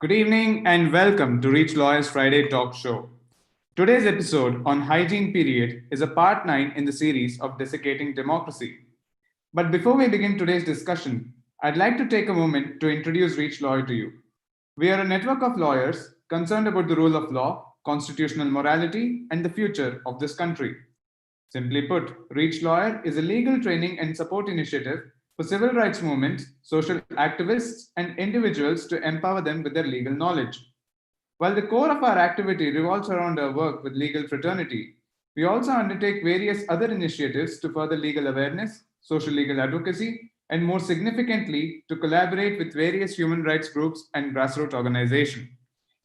Good evening and welcome to ReachLawyer's Friday Talk Show. Today's episode on hygiene period is a part 9 in the series of Desiccating Democracy. But before we begin today's discussion, I'd like to take a moment to introduce ReachLawyer to you. We are a network of lawyers concerned about the rule of law, constitutional morality, and the future of this country. Simply put, ReachLawyer is a legal training and support initiative for civil rights movements, social activists, and individuals to empower them with their legal knowledge. While the core of our activity revolves around our work with legal fraternity, we also undertake various other initiatives to further legal awareness, social legal advocacy, and more significantly, to collaborate with various human rights groups and grassroots organizations.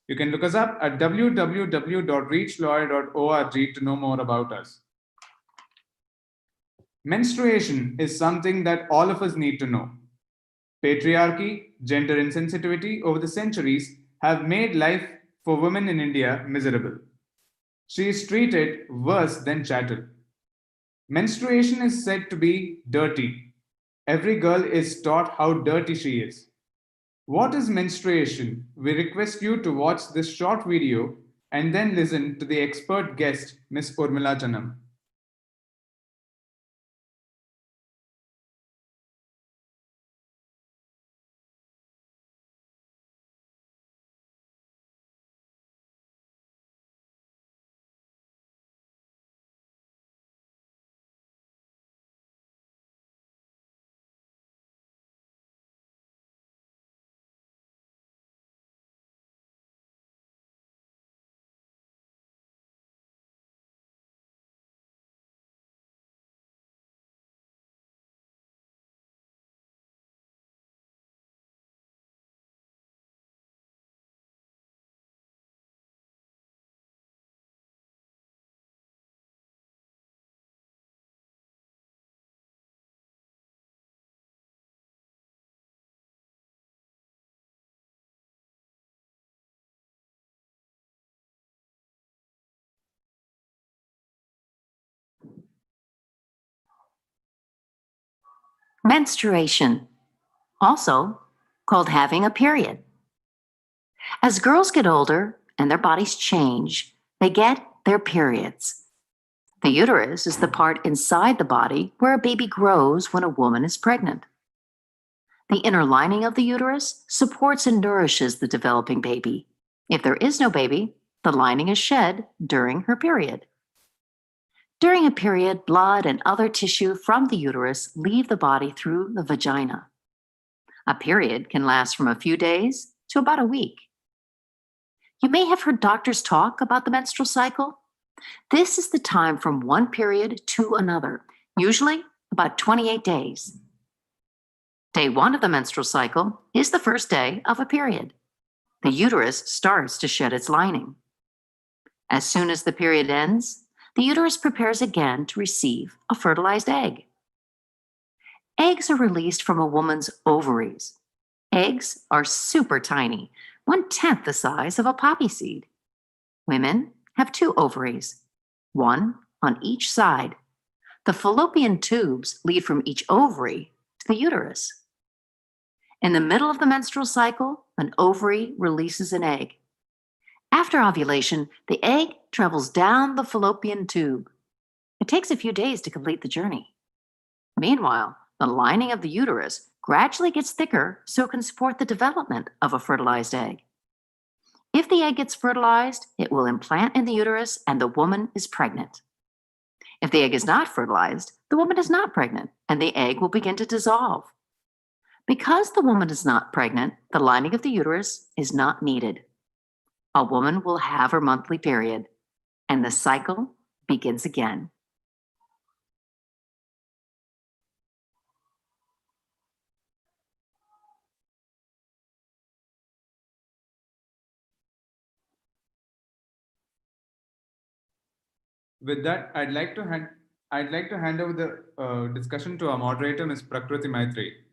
You can look us up at www.reachlawyer.org to know more about us. Menstruation is something that all of us need to know. Patriarchy, gender insensitivity over the centuries have made life for women in India miserable. She is treated worse than chattel. Menstruation is said to be dirty. Every girl is taught how dirty she is. What is menstruation? We request you to watch this short video and then listen to the expert guest, Ms. Urmila Janam. Menstruation, also called having a period. As girls get older and their bodies change, they get their periods. The uterus is the part inside the body where a baby grows when a woman is pregnant. The inner lining of the uterus supports and nourishes the developing baby. If there is no baby, the lining is shed during her period. During a period, blood and other tissue from the uterus leave the body through the vagina. A period can last from a few days to about a week. You may have heard doctors talk about the menstrual cycle. This is the time from one period to another, usually about 28 days. Day 1 of the menstrual cycle is the first day of a period. The uterus starts to shed its lining. As soon as the period ends, the uterus prepares again to receive a fertilized egg. Eggs are released from a woman's ovaries. Eggs are super tiny, 1/10 the size of a poppy seed. Women have 2 ovaries, one on each side. The fallopian tubes lead from each ovary to the uterus. In the middle of the menstrual cycle, an ovary releases an egg. After ovulation, the egg travels down the fallopian tube. It takes a few days to complete the journey. Meanwhile, the lining of the uterus gradually gets thicker so it can support the development of a fertilized egg. If the egg gets fertilized, it will implant in the uterus and the woman is pregnant. If the egg is not fertilized, the woman is not pregnant and the egg will begin to dissolve. Because the woman is not pregnant, the lining of the uterus is not needed. A woman will have her monthly period, and the cycle begins again. With that, I'd like to hand over the discussion to our moderator, Ms. Prakriti Maitri.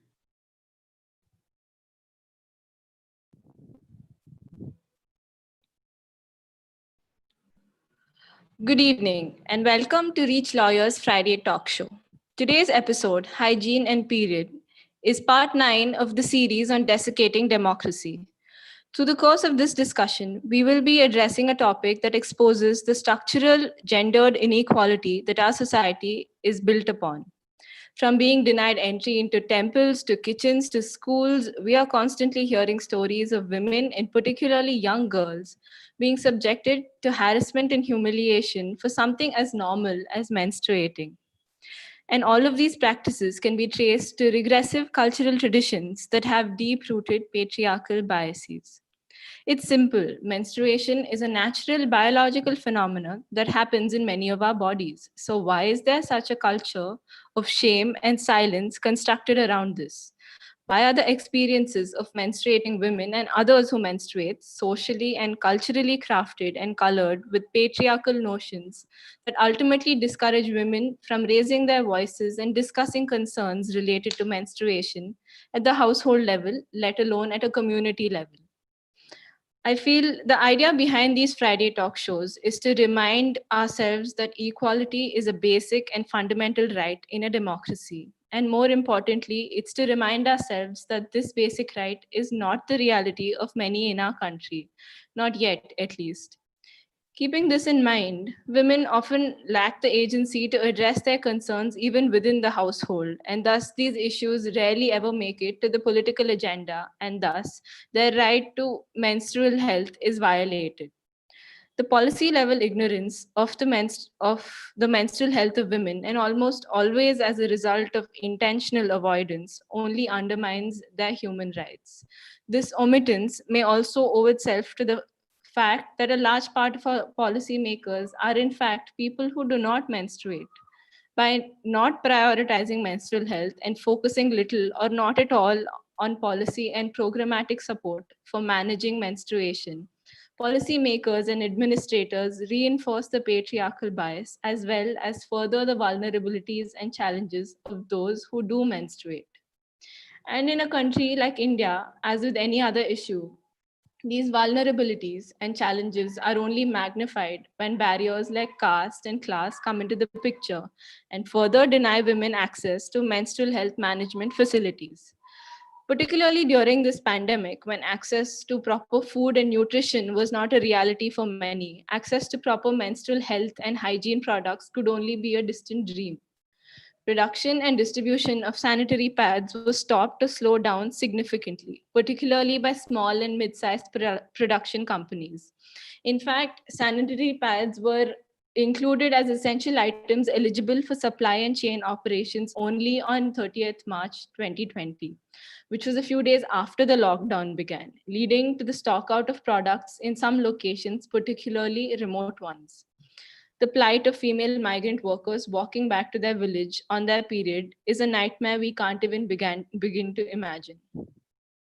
Good evening and welcome to ReachLawyer's Friday Talk Show. Today's episode, Hygiene and Period, is part 9 of the series on desiccating democracy. Through the course of this discussion, we will be addressing a topic that exposes the structural gendered inequality that our society is built upon. From being denied entry into temples to kitchens to schools, we are constantly hearing stories of women, and particularly young girls, being subjected to harassment and humiliation for something as normal as menstruating. And all of these practices can be traced to regressive cultural traditions that have deep rooted patriarchal biases. It's simple. Menstruation is a natural biological phenomenon that happens in many of our bodies. So, why is there such a culture of shame and silence constructed around this? Why are the experiences of menstruating women and others who menstruate socially and culturally crafted and colored with patriarchal notions that ultimately discourage women from raising their voices and discussing concerns related to menstruation at the household level, let alone at a community level? I feel the idea behind these Friday talk shows is to remind ourselves that equality is a basic and fundamental right in a democracy. And more importantly, it's to remind ourselves that this basic right is not the reality of many in our country, not yet at least. Keeping this in mind, women often lack the agency to address their concerns even within the household, and thus these issues rarely ever make it to the political agenda, and thus their right to menstrual health is violated. The policy level ignorance of the menstrual health of women, and almost always as a result of intentional avoidance, only undermines their human rights. This omittance may also owe itself to the fact that a large part of our policymakers are in fact people who do not menstruate. By not prioritizing menstrual health and focusing little or not at all on policy and programmatic support for managing menstruation, policymakers and administrators reinforce the patriarchal bias as well as further the vulnerabilities and challenges of those who do menstruate. And in a country like India, as with any other issue, these vulnerabilities and challenges are only magnified when barriers like caste and class come into the picture and further deny women access to menstrual health management facilities. Particularly during this pandemic, when access to proper food and nutrition was not a reality for many, access to proper menstrual health and hygiene products could only be a distant dream. Production and distribution of sanitary pads was stopped to slow down significantly, particularly by small and mid sized production companies. In fact, sanitary pads were included as essential items eligible for supply and chain operations only on 30th March 2020, which was a few days after the lockdown began, leading to the stock out of products in some locations, particularly remote ones. The plight of female migrant workers walking back to their village on their period is a nightmare we can't even begin to imagine.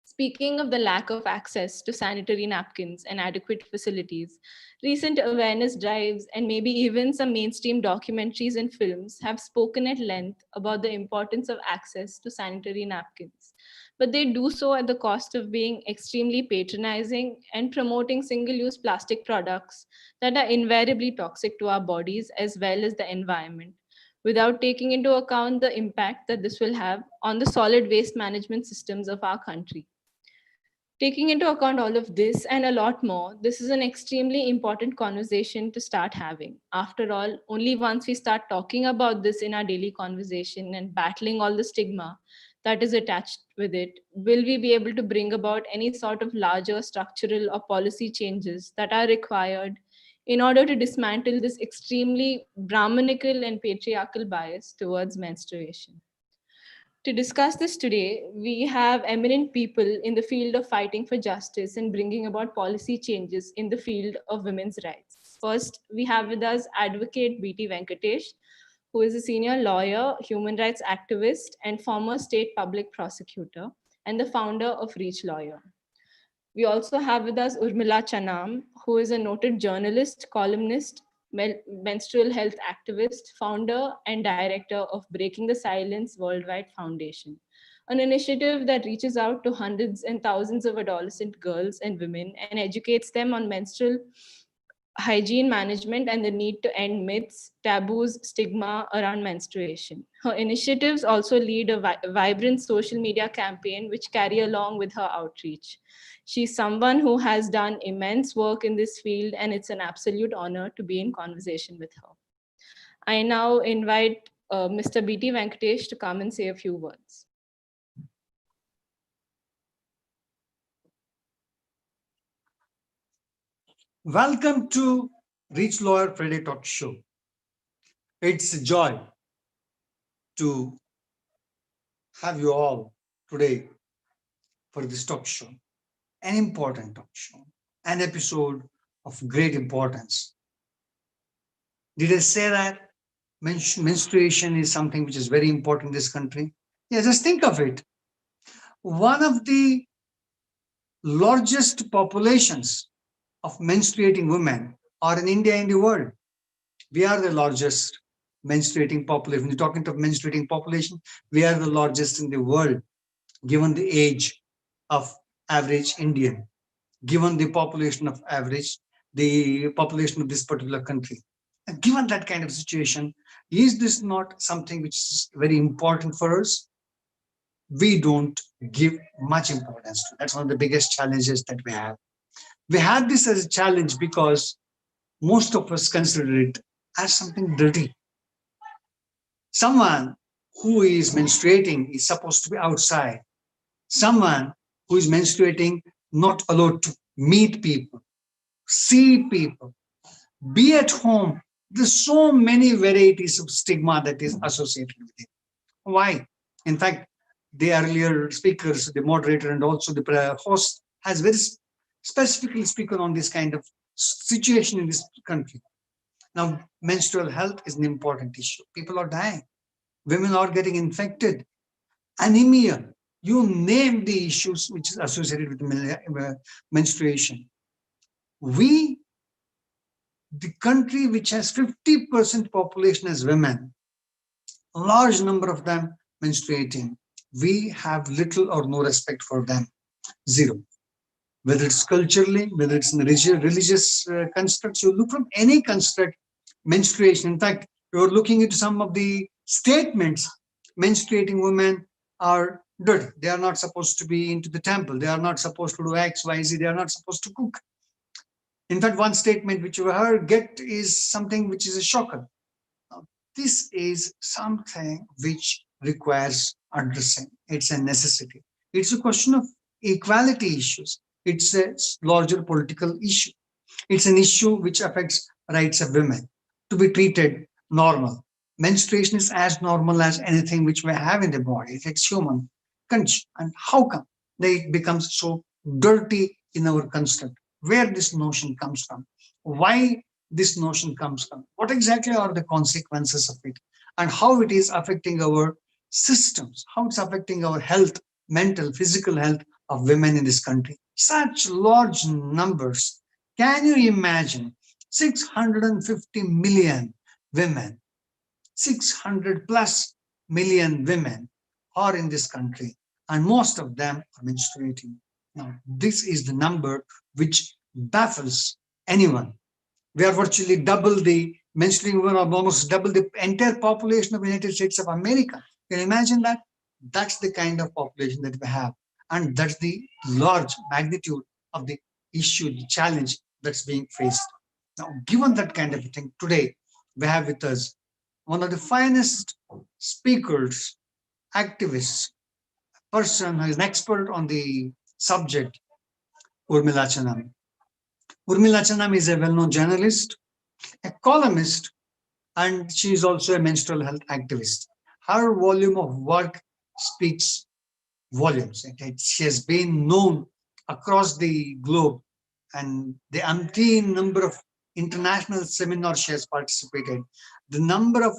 Speaking of the lack of access to sanitary napkins and adequate facilities, recent awareness drives and maybe even some mainstream documentaries and films have spoken at length about the importance of access to sanitary napkins. But they do so at the cost of being extremely patronizing and promoting single use plastic products that are invariably toxic to our bodies as well as the environment, without taking into account the impact that this will have on the solid waste management systems of our country. Taking into account all of this and a lot more, this is an extremely important conversation to start having. After all, only once we start talking about this in our daily conversation and battling all the stigma that is attached with it, will we be able to bring about any sort of larger structural or policy changes that are required in order to dismantle this extremely Brahmanical and patriarchal bias towards menstruation. To discuss this today, we have eminent people in the field of fighting for justice and bringing about policy changes in the field of women's rights. First, we have with us Advocate B.T. Venkatesh, who is a senior lawyer, human rights activist, and former state public prosecutor, and the founder of ReachLawyer. We also have with us Urmila Chanam, who is a noted journalist, columnist, menstrual health activist, founder, and director of Breaking the Silence Worldwide Foundation, an initiative that reaches out to hundreds and thousands of adolescent girls and women and educates them on menstrual hygiene management, and the need to end myths, taboos, stigma around menstruation. Her initiatives also lead a vibrant social media campaign which carry along with her outreach. She's someone who has done immense work in this field, and it's an absolute honor to be in conversation with her. I now invite Mr. B.T. Venkatesh to come and say a few words. Welcome to ReachLawyer Friday Talk Show. It's a joy to have you all today for this talk show, an important talk show, an episode of great importance. Did I say that menstruation is something which is very important in this country? Yeah, just think of it. One of the largest populations of menstruating women are in India and the world. We are the largest menstruating population. When you're talking of menstruating population, we are the largest in the world, given the age of average Indian, given the population of average, the population of this particular country. And given that kind of situation, is this not something which is very important for us? We don't give much importance to. That's one of the biggest challenges that we have. We have this as a challenge because most of us consider it as something dirty. Someone who is menstruating is supposed to be outside. Someone who is menstruating not allowed to meet people, see people, be at home. There's so many varieties of stigma that is associated with it. Why? In fact, the earlier speakers, the moderator and also the host has very specifically spoken on this kind of situation in this country. Now, menstrual health is an important issue. People are dying. Women are getting infected. Anemia. You name the issues which is associated with menstruation. We, the country which has 50% population as women, a large number of them menstruating, we have little or no respect for them. Zero. Whether it's culturally, whether it's in religious constructs, you look from any construct, menstruation. In fact, you're looking into some of the statements, menstruating women are dirty. They are not supposed to be into the temple. They are not supposed to do X, Y, Z. They are not supposed to cook. In fact, one statement which you heard get is something which is a shocker. Now, this is something which requires addressing. It's a necessity. It's a question of equality issues. It's a larger political issue. It's an issue which affects rights of women to be treated normal. Menstruation is as normal as anything which we have in the body. It's human condition. And how come it becomes so dirty in our construct? Where this notion comes from? Why this notion comes from? What exactly are the consequences of it? And how it is affecting our systems? How it's affecting our health, mental, physical health of women in this country? Such large numbers. Can you imagine 650 million women, 600 plus million women are in this country, and most of them are menstruating. Now, this is the number which baffles anyone. We are virtually double the menstruating women, are almost double the entire population of the United States of America. Can you imagine that? That's the kind of population that we have. And that's the large magnitude of the issue, the challenge that's being faced. Now, given that kind of thing, today we have with us one of the finest speakers, activists, person who is an expert on the subject, Urmila Chanam. Urmila Chanam is a well-known journalist, a columnist, and she is also a menstrual health activist. Her volume of work speaks volumes. She has been known across the globe, and the umpteen number of international seminars she has participated, the number of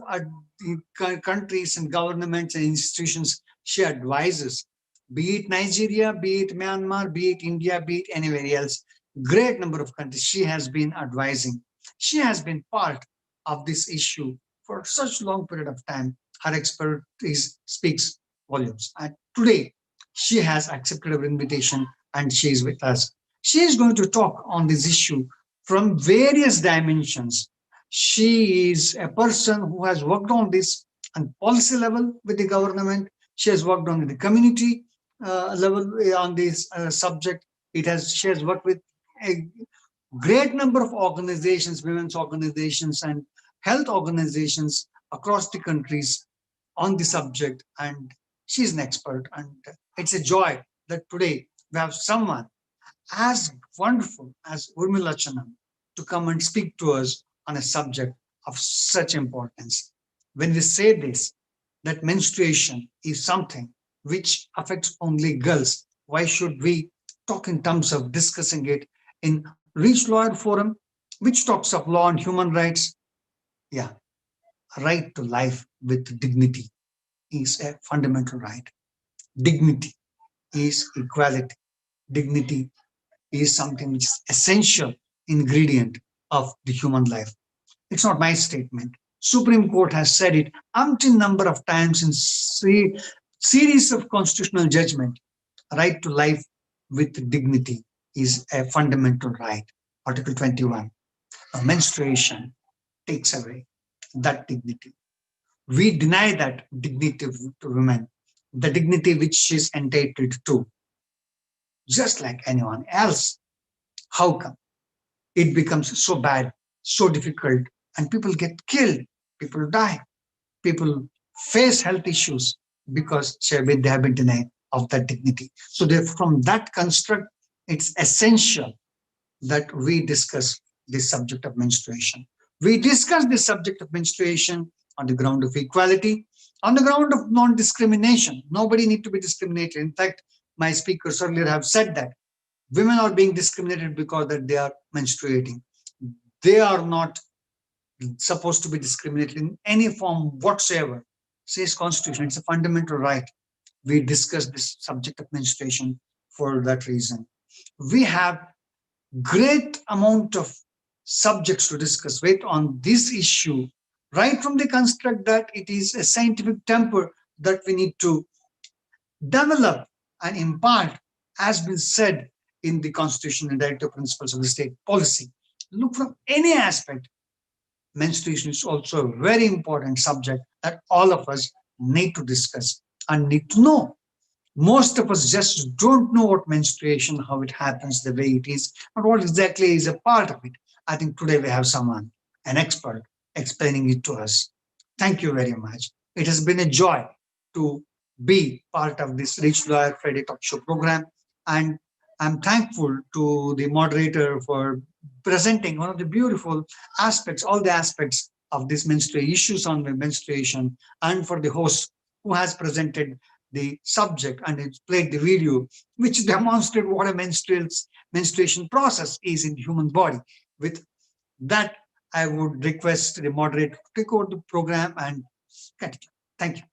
countries and governments and institutions she advises, be it Nigeria, be it Myanmar, be it India, be it anywhere else, great number of countries she has been advising. She has been part of this issue for such long period of time. Her expertise speaks volumes. And today, she has accepted our invitation and she is with us. She is going to talk on this issue from various dimensions. She is a person who has worked on this on policy level with the government. She has worked on the community level on this subject. She has worked with a great number of organizations, women's organizations and health organizations across the countries on the subject. And she's an expert. And it's a joy that today we have someone as wonderful as Urmila Chanam to come and speak to us on a subject of such importance. When we say this, that menstruation is something which affects only girls, why should we talk in terms of discussing it in ReachLawyer Forum, which talks of law and human rights? Yeah, right to life with dignity is a fundamental right. Dignity is equality. Dignity is something which is essential ingredient of the human life. It's not my statement. Supreme Court has said it umpteen number of times in series of constitutional judgment. Right to life with dignity is a fundamental right. Article 21. Menstruation takes away that dignity. We deny that dignity to women, the dignity which she is entitled to, just like anyone else. How come it becomes so bad, so difficult, and people get killed, people die, people face health issues because they have been denied of that dignity? So from that construct, it's essential that we discuss this subject of menstruation. We discuss this subject of menstruation on the ground of equality, on the ground of non-discrimination. Nobody need to be discriminated. In fact, my speakers earlier have said that women are being discriminated because that they are menstruating. They are not supposed to be discriminated in any form whatsoever. Says Constitution, it's a fundamental right. We discuss this subject of menstruation for that reason. We have great amount of subjects to discuss with on this issue, right from the construct that it is a scientific temper that we need to develop and impart, as been said in the Constitution and Directive Principles of the State Policy. Look, from any aspect, menstruation is also a very important subject that all of us need to discuss and need to know. Most of us just don't know what menstruation, how it happens, the way it is, and what exactly is a part of it. I think today we have someone, an expert, explaining it to us. Thank you very much. It has been a joy to be part of this ReachLawyer Friday Talk Show program. And I'm thankful to the moderator for presenting one of the beautiful aspects, all the aspects of this menstruation, issues on the menstruation, and for the host who has presented the subject and it's played the video, which demonstrated what a menstruation process is in the human body. With that, I would request the moderator to take over the program and continue. Thank you.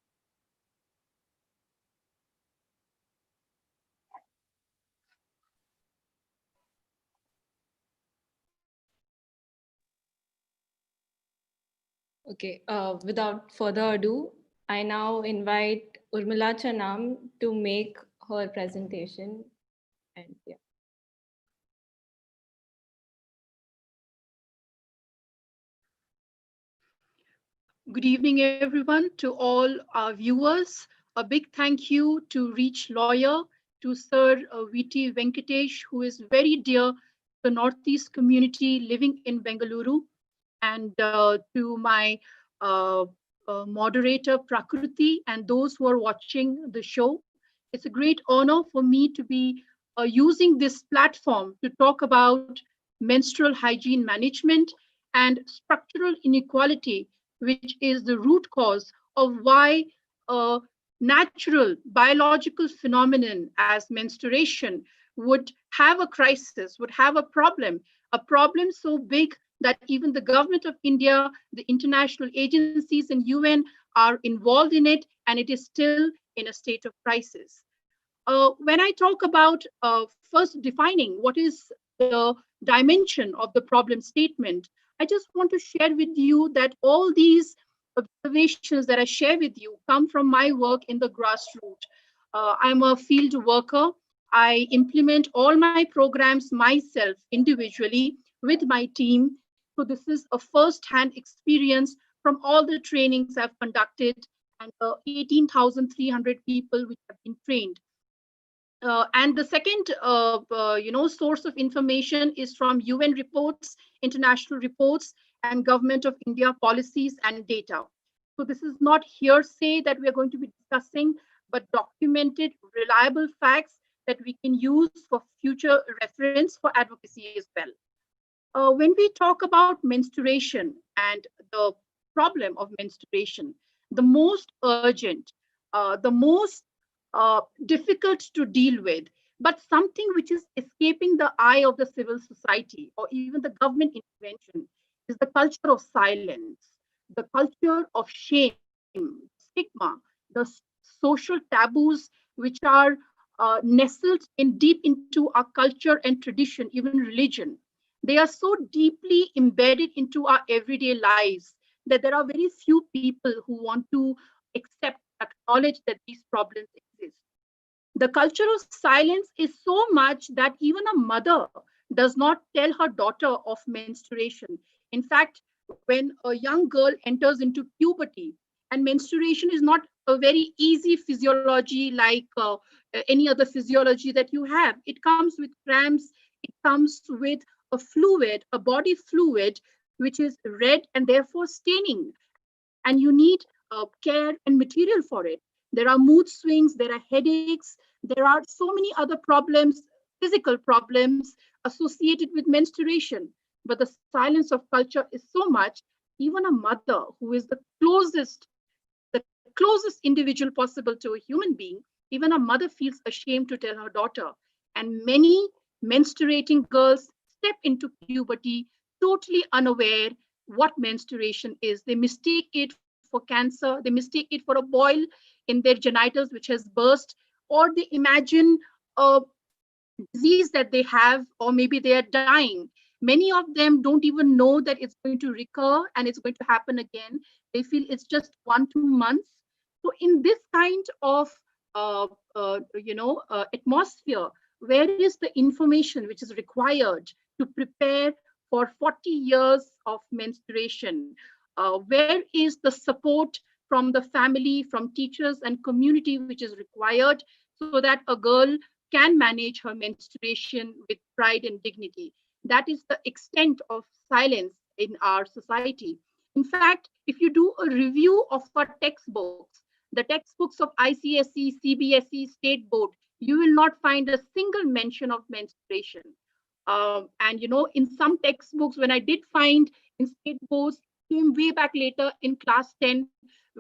Okay, without further ado, I now invite Urmila Chanam to make her presentation. And yeah. Good evening, everyone, to all our viewers. A big thank you to ReachLawyer, to Sir V.T. Venkatesh, who is very dear to the Northeast community living in Bengaluru, and to my moderator, Prakriti, and those who are watching the show. It's a great honor for me to be using this platform to talk about menstrual hygiene management and structural inequality, which is the root cause of why a natural biological phenomenon as menstruation would have a crisis, would have a problem so big that even the government of India, the international agencies and UN are involved in it, and it is still in a state of crisis. When I talk about first defining what is the dimension of the problem statement, I just want to share with you that all these observations that I share with you come from my work in the grassroots. I'm a field worker. I implement all my programs myself individually with my team. So this is a first-hand experience from all the trainings I've conducted and 18,300 people which have been trained. And the second, source of information is from UN reports, international reports, and Government of India policies and data. So this is not hearsay that we are going to be discussing, but documented, reliable facts that we can use for future reference for advocacy as well. When we talk about menstruation and the problem of menstruation, the most urgent, the most difficult to deal with, but something which is escaping the eye of the civil society or even the government intervention is the culture of silence, the culture of shame, stigma, the social taboos which are nestled in deep into our culture and tradition, even religion. They are so deeply embedded into our everyday lives that there are very few people who want to accept, acknowledge that these problems exist. The culture of silence is so much that even a mother does not tell her daughter of menstruation. In fact, when a young girl enters into puberty, and menstruation is not a very easy physiology like any other physiology that you have. It comes with cramps, it comes with a fluid, a body fluid, which is red and therefore staining. And you need care and material for it. There are mood swings, there are headaches, there are so many other problems, physical problems associated with menstruation. But the silence of culture is so much, even a mother who is the closest individual possible to a human being, even a mother feels ashamed to tell her daughter. And many menstruating girls step into puberty totally unaware what menstruation is. They mistake it for cancer, they mistake it for a boil in their genitals which has burst, or they imagine a disease that they have, or maybe they are dying. Many of them don't even know that it's going to recur and it's going to happen again. They feel it's just 1 2 months. So in this kind of atmosphere, where is the information which is required to prepare for 40 years of menstruation? Where is the support from the family, from teachers and community which is required so that a girl can manage her menstruation with pride and dignity? That is the extent of silence in our society. In fact, if you do a review of our textbooks, the textbooks of ICSE, CBSE, State Board, you will not find a single mention of menstruation. And in some textbooks, when I did find in state boards, came way back later in class 10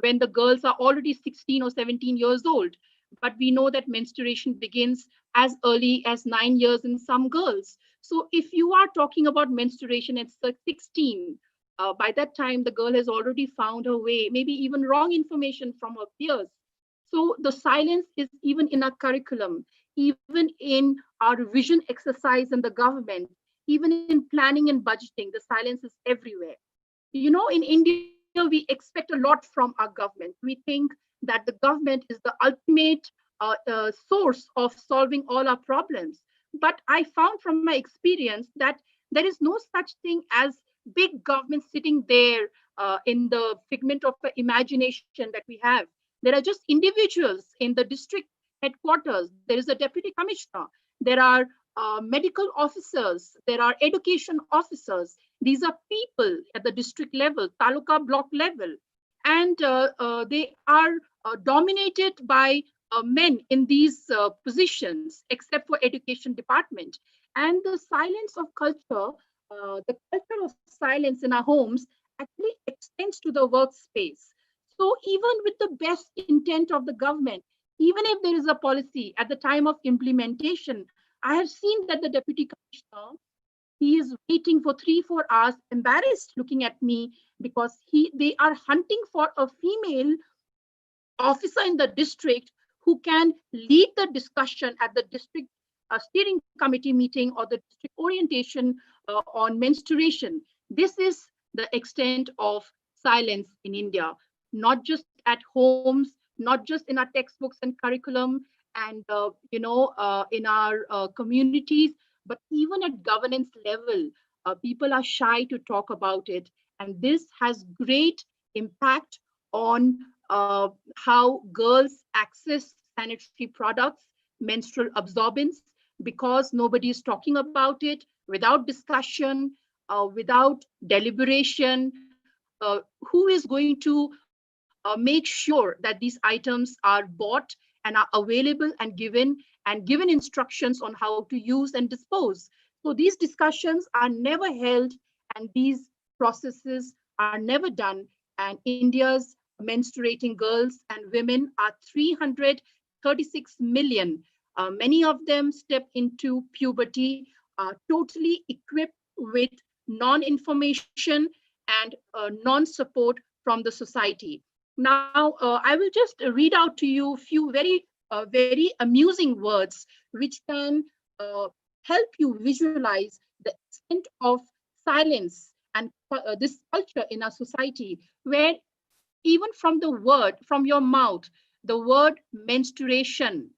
when the girls are already 16 or 17 years old. But we know that menstruation begins as early as 9 years in some girls. So if you are talking about menstruation at 16, by that time, the girl has already found her way, maybe even wrong information from her peers. So the silence is even in our curriculum, even in our vision exercise in the government, even in planning and budgeting, the silence is everywhere. In India, we expect a lot from our government. We think that the government is the ultimate source of solving all our problems. But I found from my experience that there is no such thing as big government sitting there in the figment of imagination that we have. There are just individuals in the district headquarters. There is a deputy commissioner. There are medical officers. There are education officers. These are people at the district level, taluka block level, and they are dominated by men in these positions, except for education department. And the silence of culture, the culture of silence in our homes actually extends to the workspace. So even with the best intent of the government, even if there is a policy at the time of implementation, I have seen that the deputy commissioner, he is waiting for 3 4 hours, embarrassed looking at me, because they are hunting for a female officer in the district who can lead the discussion at the district steering committee meeting or the district orientation on menstruation. This is the extent of silence in India, not just at homes, not just in our textbooks and curriculum, and in our communities, but even at governance level. People are shy to talk about it. And this has great impact on how girls access sanitary products, menstrual absorbance, because nobody is talking about it without discussion, without deliberation. Who is going to make sure that these items are bought and are available and given instructions on how to use and dispose? So these discussions are never held, and these processes are never done. And India's menstruating girls and women are 336 million. Many of them step into puberty totally equipped with non-information and non-support from the society. Now, I will just read out to you a few very amusing words which can help you visualize the extent of silence and this culture in our society, where even from the word, from your mouth, the word menstruation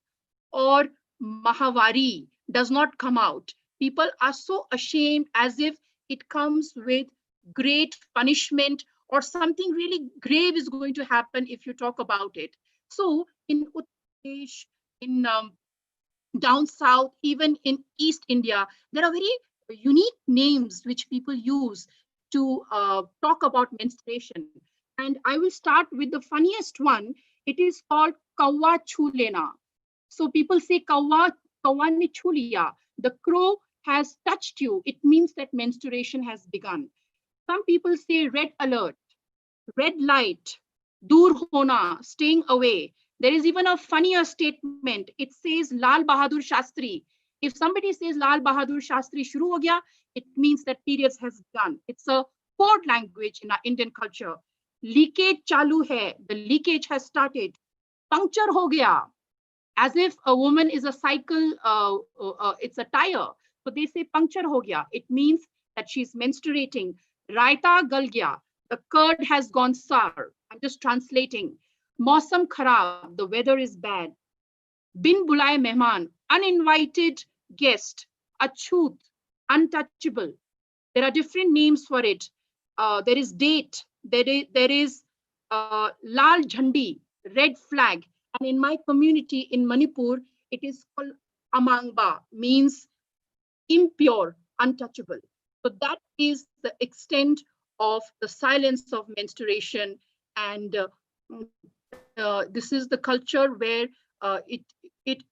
or Mahavari does not come out. People are so ashamed, as if it comes with great punishment or something really grave is going to happen if you talk about it. So in Uttar Pradesh, in down south, even in East India, there are very unique names which people use to talk about menstruation. And I will start with the funniest one. It is called Kawa Chulena. So people say kawa ne chuliya. The crow has touched you. It means that menstruation has begun. Some people say red alert, red light, dur hona, staying away. There is even a funnier statement. It says Lal Bahadur Shastri. If somebody says Lal Bahadur Shastri shuru ho gaya, it means that periods has begun. It's a code language in our Indian culture. Leakage chalu hai. The leakage has started. Puncture ho gaya, as if a woman is a cycle, it's a tire. So they say puncture ho gaya. It means that she's menstruating. Raita gal gaya. The curd has gone sour. I'm just translating. Mausam kharab. The weather is bad. Bin bulai mehman. Uninvited guest. Achut. Untouchable. There are different names for it. There is date. There is lal jhandi, red flag. And in my community in Manipur, it is called amangba, means impure, untouchable. So that is the extent of the silence of menstruation. And this is the culture where it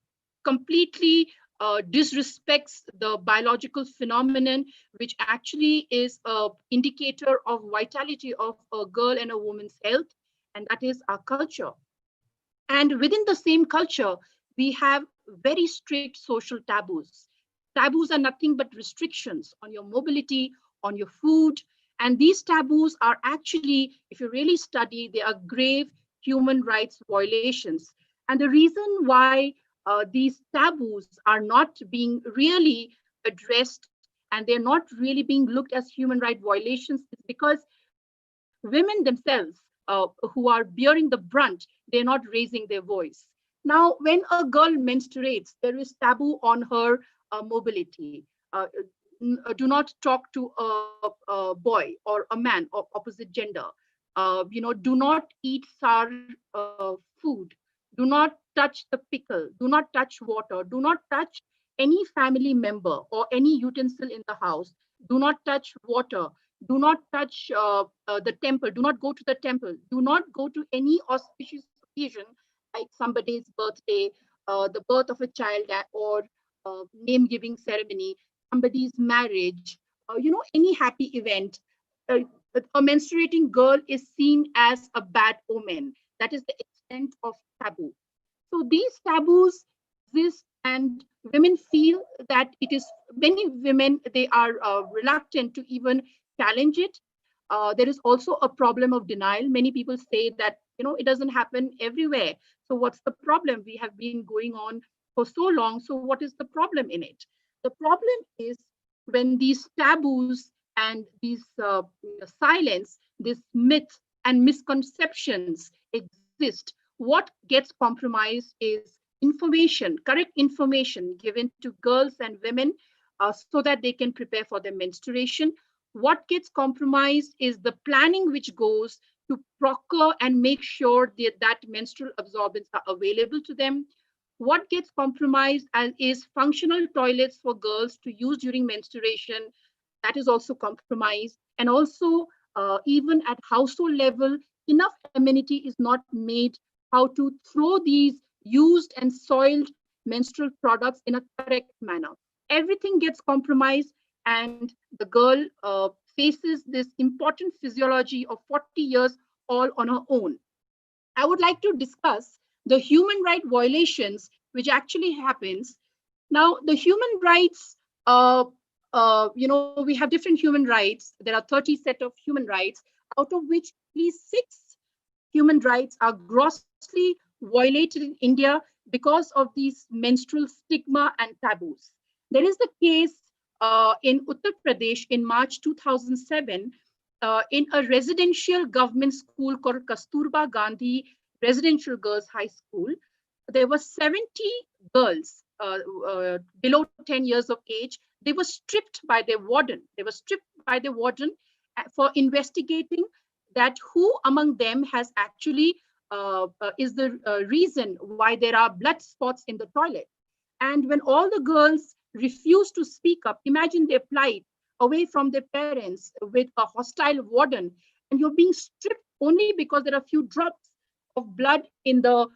completely disrespects the biological phenomenon, which actually is an indicator of vitality of a girl and a woman's health, and that is our culture. And within the same culture, we have very strict social taboos. Taboos are nothing but restrictions on your mobility, on your food. And these taboos are actually, if you really study, they are grave human rights violations. And the reason why these taboos are not being really addressed and they're not really being looked as human rights violations is because women themselves who are bearing the brunt, they're not raising their voice. Now, when a girl menstruates, there is taboo on her mobility. Do not talk to a boy or a man of opposite gender. Do not eat sour food. Do not touch the pickle. Do not touch water. Do not touch any family member or any utensil in the house. Do not touch water. Do not touch the temple. Do not go to the temple. Do not go to any auspicious occasion like somebody's birthday, the birth of a child, or name giving ceremony, somebody's marriage, any happy event. A menstruating girl is seen as a bad omen. That is the extent of taboo. So these taboos exist, and women feel that it is, many women, they are reluctant to even challenge it. There is also a problem of denial. Many people say that, it doesn't happen everywhere. So what's the problem? We have been going on for so long. So what is the problem in it? The problem is when these taboos and these silence, this myth and misconceptions exist, what gets compromised is information, correct information given to girls and women so that they can prepare for their menstruation. What gets compromised is the planning which goes to procure and make sure that menstrual absorbents are available to them. What gets compromised is functional toilets for girls to use during menstruation. That is also compromised. And also, even at household level, enough amenity is not made how to throw these used and soiled menstrual products in a correct manner. Everything gets compromised, and the girl faces this important physiology of 40 years all on her own. I would like to discuss the human right violations which actually happens. Now, the human rights, we have different human rights. There are 30 set of human rights, out of which at least 6 human rights are grossly violated in India because of these menstrual stigma and taboos. There is the case in Uttar Pradesh in March 2007 in a residential government school called Kasturba Gandhi Residential Girls High School. There were 70 girls below 10 years of age. They were stripped by their warden. They were stripped by the warden for investigating that who among them has actually is the reason why there are blood spots in the toilet. And when all the girls refused to speak up, imagine their plight away from their parents with a hostile warden, and you're being stripped only because there are a few drops of blood in the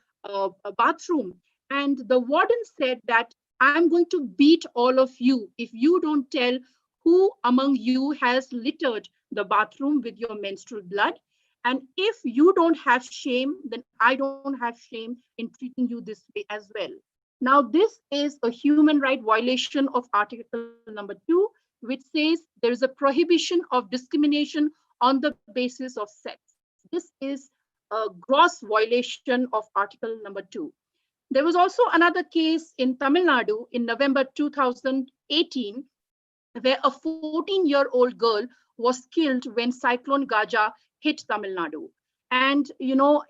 bathroom. And the warden said that I'm going to beat all of you if you don't tell who among you has littered the bathroom with your menstrual blood. And if you don't have shame, then I don't have shame in treating you this way as well. Now, this is a human right violation of Article number 2, which says there is a prohibition of discrimination on the basis of sex. This is a gross violation of Article number 2. There was also another case in Tamil Nadu in November 2018, where a 14-year-old girl was killed when Cyclone Gaja hit Tamil Nadu. And,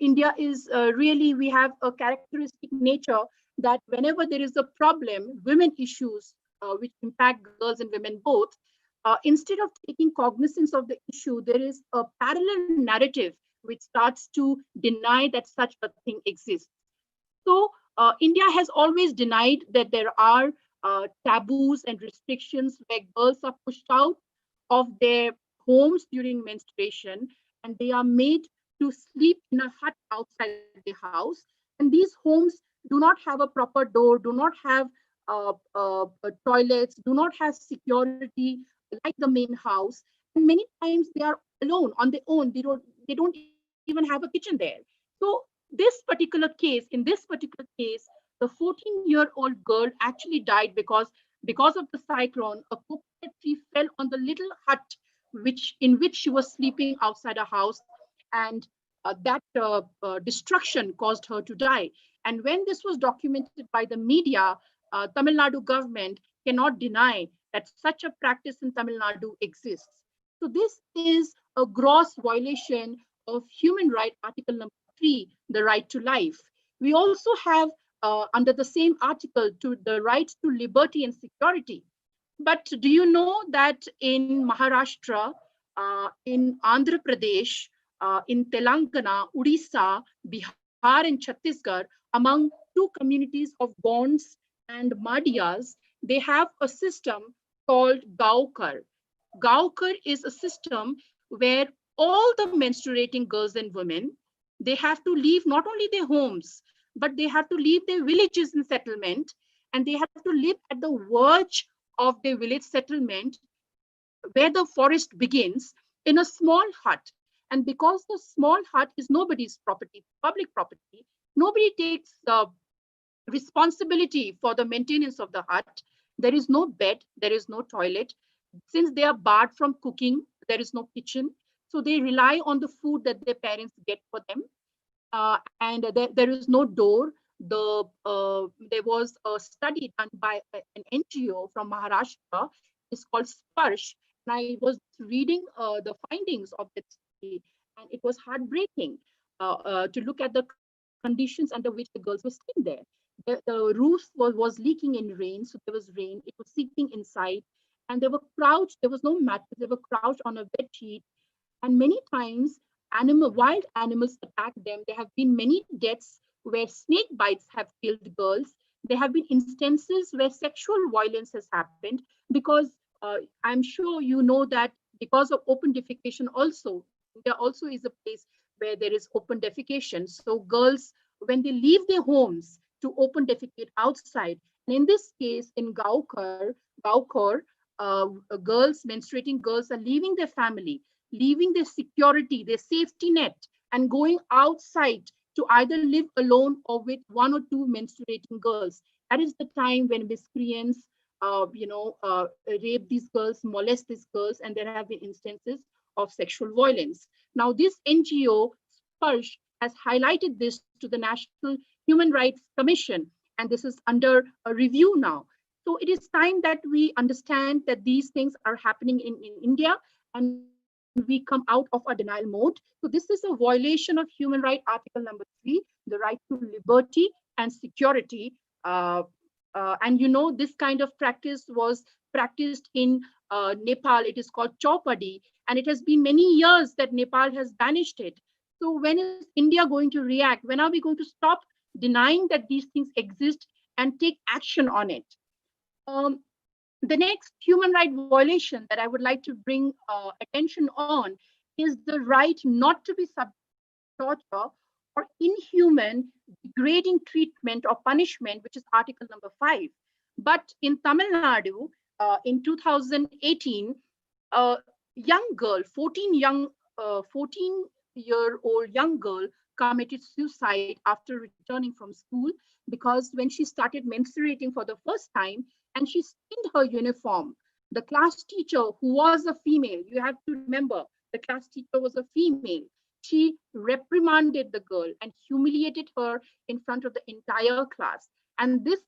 India is really, we have a characteristic nature that whenever there is a problem, women issues, which impact girls and women both, instead of taking cognizance of the issue, there is a parallel narrative which starts to deny that such a thing exists. So India has always denied that there are taboos and restrictions where girls are pushed out of their homes during menstruation and they are made to sleep in a hut outside the house. And these homes do not have a proper door, do not have toilets, do not have security like the main house. And many times they are alone on their own. They don't even have a kitchen there. So in this particular case, the 14-year-old girl actually died because of the cyclone. A coconut tree fell on the little hut in which she was sleeping outside her house, and that destruction caused her to die. And when this was documented by the media, Tamil Nadu government cannot deny that such a practice in Tamil Nadu exists. So this is a gross violation of human right, Article number 3, the right to life. We also have under the same article to the right to liberty and security. But do you know that in Maharashtra, in Andhra Pradesh, in Telangana, Odisha, Bihar, and Chhattisgarh, among two communities of Gonds and Madhyas, they have a system called Gaukar. Gaukar is a system where all the menstruating girls and women, they have to leave not only their homes, but they have to leave their villages and settlement, and they have to live at the verge of their village settlement where the forest begins in a small hut. And because the small hut is nobody's property, public property, nobody takes responsibility for the maintenance of the hut. There is no bed, there is no toilet. Since they are barred from cooking, there is no kitchen. So they rely on the food that their parents get for them. And there is no door. There was a study done by an NGO from Maharashtra. It's called Sparsh. And I was reading the findings of that study, and it was heartbreaking to look at the conditions under which the girls were staying there. The roof was leaking in rain, so there was rain. It was seeping inside, and they were crouched. There was no mattress. They were crouched on a bed sheet, and many times wild animals attack them. There have been many deaths where snake bites have killed girls. There have been instances where sexual violence has happened because I'm sure you know that because of open defecation also, there also is a place where there is open defecation. So girls, when they leave their homes to open defecate outside, and in this case in Gaukor, girls, menstruating girls are leaving their family, leaving their security, their safety net, and going outside to either live alone or with one or two menstruating girls. That is the time when miscreants, rape these girls, molest these girls, and there have been instances of sexual violence. Now, this NGO, Sparsh, has highlighted this to the National Human Rights Commission, and this is under a review now. So it is time that we understand that these things are happening in India, and we come out of a denial mode. So this is a violation of Human Right Article number 3, the right to liberty and security. And this kind of practice was practiced in Nepal. It is called Chaupadi, and it has been many years that Nepal has banished it. So when is India going to react? When are we going to stop denying that these things exist and take action on it? Um, the next human right violation that I would like to bring attention on is the right not to be subject to torture or inhuman, degrading treatment or punishment, which is Article number 5. But in Tamil Nadu, in 2018, a young girl, 14-year-old young girl, committed suicide after returning from school because when she started menstruating for the first time and she stained her uniform, the class teacher, who was a female, you have to remember, the class teacher was a female, she reprimanded the girl and humiliated her in front of the entire class. And this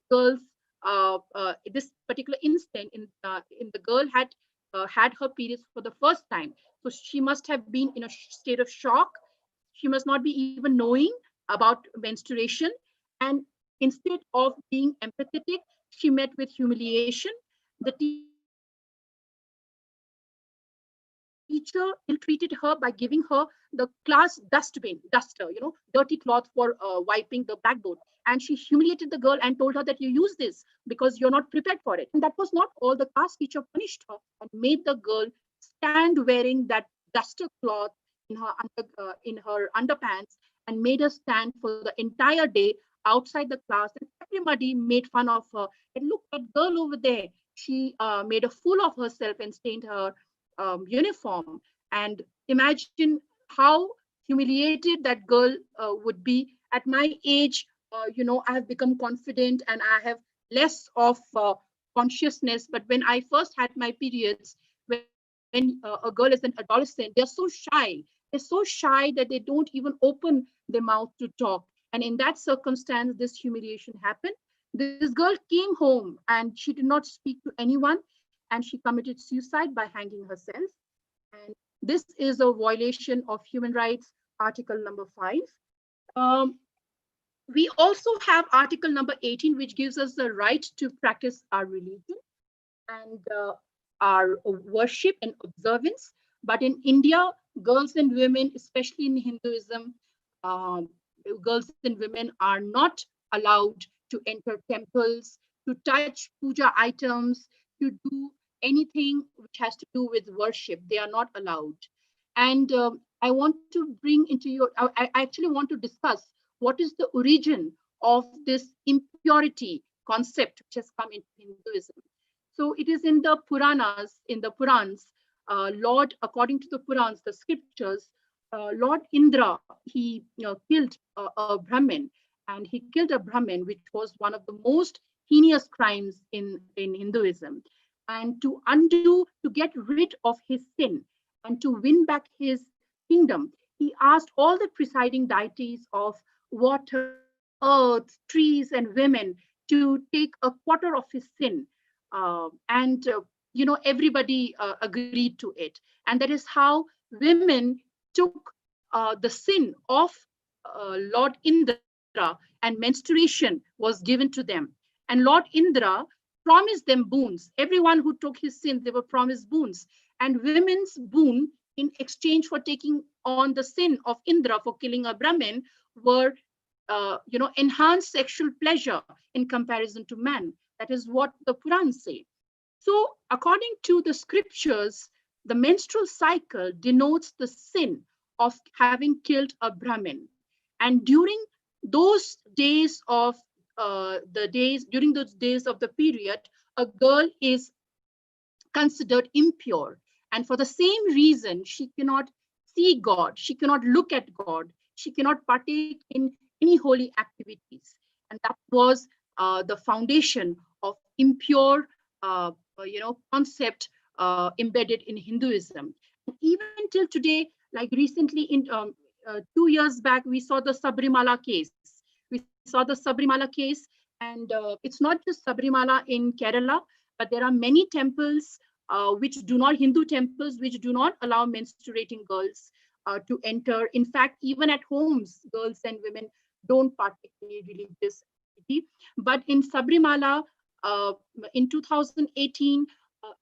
particular instant in the girl had her periods for the first time. So she must have been in a state of shock. She must not be even knowing about menstruation. And instead of being empathetic, she met with humiliation. The teacher ill-treated her by giving her the class dustbin, duster, dirty cloth for wiping the blackboard. And she humiliated the girl and told her that you use this because you're not prepared for it. And that was not all. The class teacher punished her and made the girl stand wearing that duster cloth in her underpants and made her stand for the entire day outside the class. And everybody made fun of her. And look, that girl over there, she made a fool of herself and stained her uniform. And imagine how humiliated that girl would be. At my age, I have become confident and I have less of consciousness. But when I first had my periods, when a girl is an adolescent, they're so shy. They're so shy that they don't even open their mouth to talk. And in that circumstance, this humiliation happened. This girl came home and she did not speak to anyone, and she committed suicide by hanging herself. And this is a violation of human rights, Article number 5. Um, we also have Article number 18, which gives us the right to practice our religion and our worship and observance. But in India, girls and women, especially in Hinduism, um, girls and women are not allowed to enter temples, to touch puja items, to do anything which has to do with worship. They are not allowed. And I want to bring into I actually want to discuss what is the origin of this impurity concept which has come into Hinduism. So it is in the Puranas, in the Purans, Lord, according to the Purans, the scriptures, Lord Indra, he killed a Brahmin, and he killed a Brahmin, which was one of the most heinous crimes in Hinduism. And to undo, to get rid of his sin and to win back his kingdom, he asked all the presiding deities of water, earth, trees, and women to take a quarter of his sin. And everybody agreed to it. And that is how women took the sin of Lord Indra Indra, and menstruation was given to them. And Lord Indra promised them boons. Everyone who took his sin, they were promised boons. And women's boon in exchange for taking on the sin of Indra for killing a Brahmin were, enhanced sexual pleasure in comparison to man. That is what the Purans say. So, according to the scriptures, the menstrual cycle denotes the sin of having killed a Brahmin. And during those days of during those days of the period, a girl is considered impure. And for the same reason, she cannot see God, she cannot look at God, she cannot partake in any holy activities. And that was the foundation of impure, concept embedded in Hinduism. And even till today, like recently, in 2 years back, we saw the Sabrimala case. We saw the Sabrimala case, and it's not just Sabrimala in Kerala, but there are many temples Hindu temples, which do not allow menstruating girls to enter. In fact, even at homes, girls and women don't partake in any religious activity. But in Sabrimala, in 2018,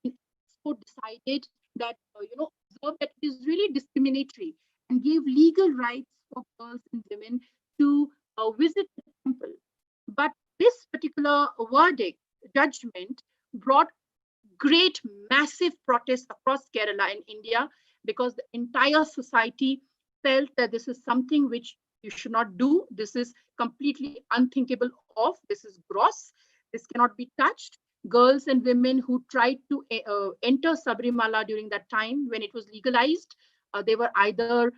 UNESCO decided that, observed that it is really discriminatory and gave legal rights for girls and women to visit the temple. But this particular verdict, judgment, brought great, massive protests across Kerala and India, because the entire society felt that this is something which you should not do. This is completely unthinkable of. This is gross. This cannot be touched. Girls and women who tried to enter Sabrimala during that time when it was legalized, they were either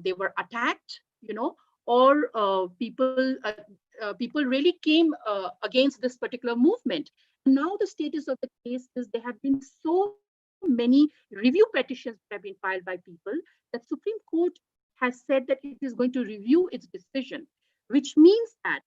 they were attacked, or people really came against this particular movement. Now the status of the case is there have been so many review petitions that have been filed by people that Supreme Court has said that it is going to review its decision, which means that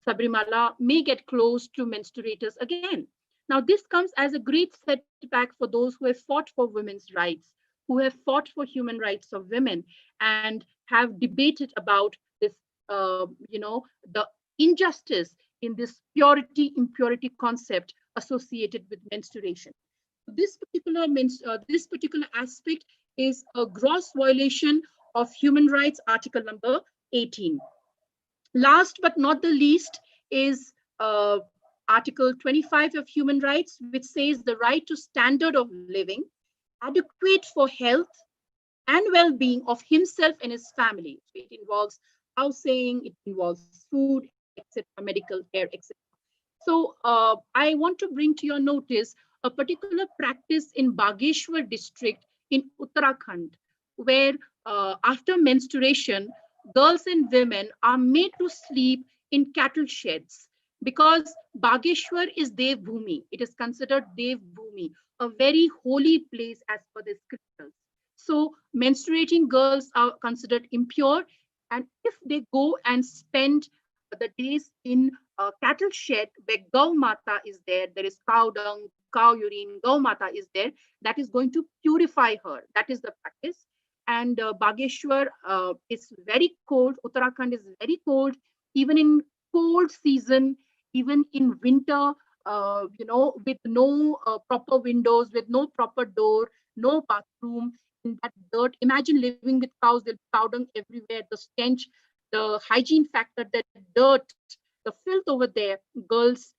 Sabrimala may get closed to menstruators again. Now, this comes as a great setback for those who have fought for women's rights, who have fought for human rights of women, and have debated about this, the injustice in this purity-impurity concept associated with menstruation. This particular aspect is a gross violation of human rights, article number 18. Last but not the least is Article 25 of human rights, which says the right to standard of living, adequate for health and well-being of himself and his family. So it involves housing, it involves food, etc., medical care, etc. So I want to bring to your notice a particular practice in Bageshwar district in Uttarakhand, where after menstruation, girls and women are made to sleep in cattle sheds, because Bageshwar is Dev Bhumi. It is considered Dev Bhumi, a very holy place as per the scriptures. So menstruating girls are considered impure, and if they go and spend the days in a cattle shed where Gau Mata is there is cow dung, cow urine, Gau Mata is there, that is going to purify her. That is the practice. And Bageshwar is very cold. Uttarakhand is very cold. Even in cold season, even in winter, with no proper windows, with no proper door, no bathroom, in that dirt. Imagine living with cows, there's cow dung everywhere, the stench, the hygiene factor, that dirt, the filth over there. Girls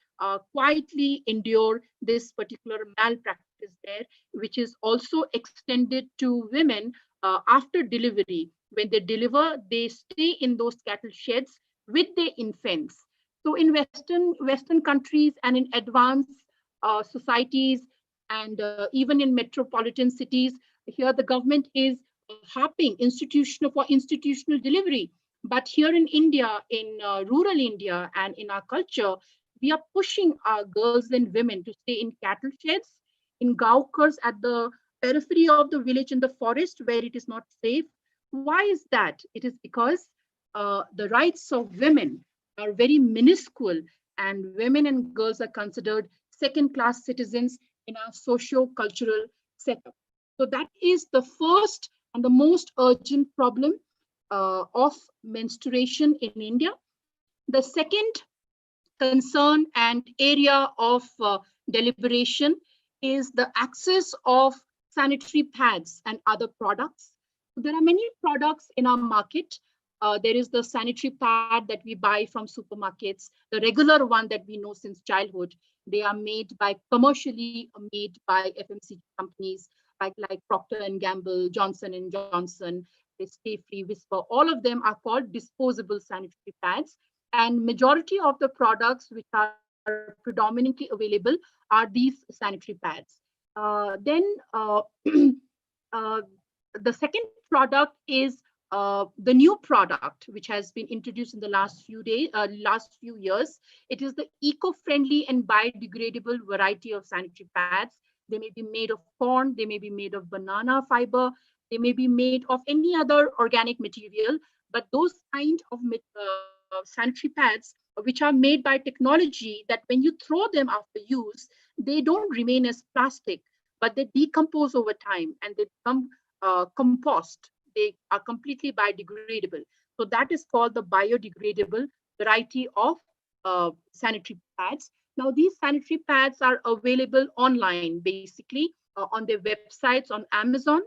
quietly endure this particular malpractice there, which is also extended to women after delivery. When they deliver, they stay in those cattle sheds with their infants. So in Western countries and in advanced societies, and even in metropolitan cities, here the government is harping for institutional delivery. But here in India, in rural India and in our culture, we are pushing our girls and women to stay in cattle sheds, in gaukars at the periphery of the village, in the forest where it is not safe. Why is that? It is because the rights of women are very minuscule, and women and girls are considered second-class citizens in our socio-cultural setup. So that is the first and the most urgent problem of menstruation in India. The second concern and area of deliberation is the access of sanitary pads and other products. There are many products in our market. There is the sanitary pad that we buy from supermarkets, the regular one that we know since childhood. They are made by commercially made by FMCG companies like Procter and Gamble, Johnson and Johnson, Stay Free, Whisper. All of them are called disposable sanitary pads, and majority of the products which are predominantly available are these sanitary pads. Then uh, the second product is the new product which has been introduced in the last few years. It is the eco-friendly and biodegradable variety of sanitary pads. They may be made of corn, they may be made of banana fiber, they may be made of any other organic material, but those kind of sanitary pads which are made by technology that when you throw them after use, they don't remain as plastic, but they decompose over time and they become compost. They are completely biodegradable. So that is called the biodegradable variety of sanitary pads. Now, these sanitary pads are available online, basically, on their websites, on Amazon,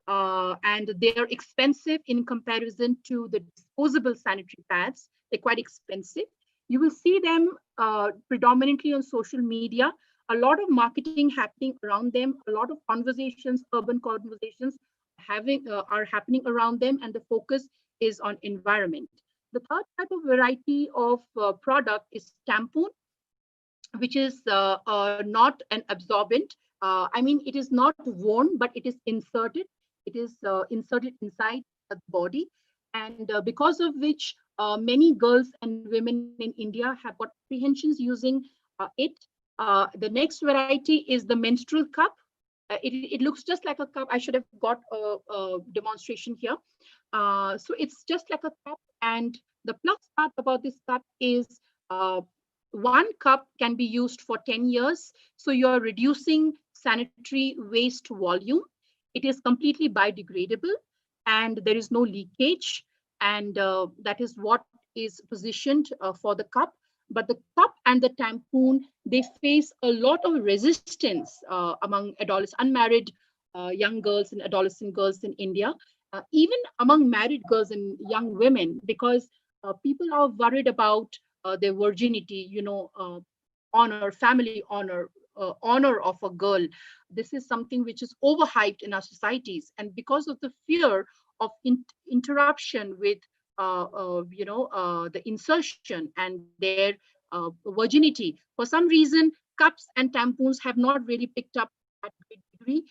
and they are expensive in comparison to the disposable sanitary pads. They're quite expensive. You will see them predominantly on social media. A lot of marketing happening around them. A lot of conversations, urban conversations, are happening around them, and the focus is on environment. The third type of variety of product is tampon, which is not an absorbent. I mean, it is not worn, but it is inserted. It is inserted inside the body, and because of which many girls and women in India have got apprehensions using it. The next variety is the menstrual cup. It looks just like a cup. I should have got a demonstration here. So it's just like a cup, and the plus part about this cup is one cup can be used for 10 years. So you're reducing sanitary waste volume. It is completely biodegradable and there is no leakage. And that is what is positioned for the cup. But the cup and the tampon, they face a lot of resistance among unmarried young girls and adolescent girls in India, even among married girls and young women, because people are worried about their virginity, honor, family honor, honor of a girl. This is something which is overhyped in our societies. And because of the fear of interruption with the insertion and their virginity. For some reason, cups and tampons have not really picked up at a great degree.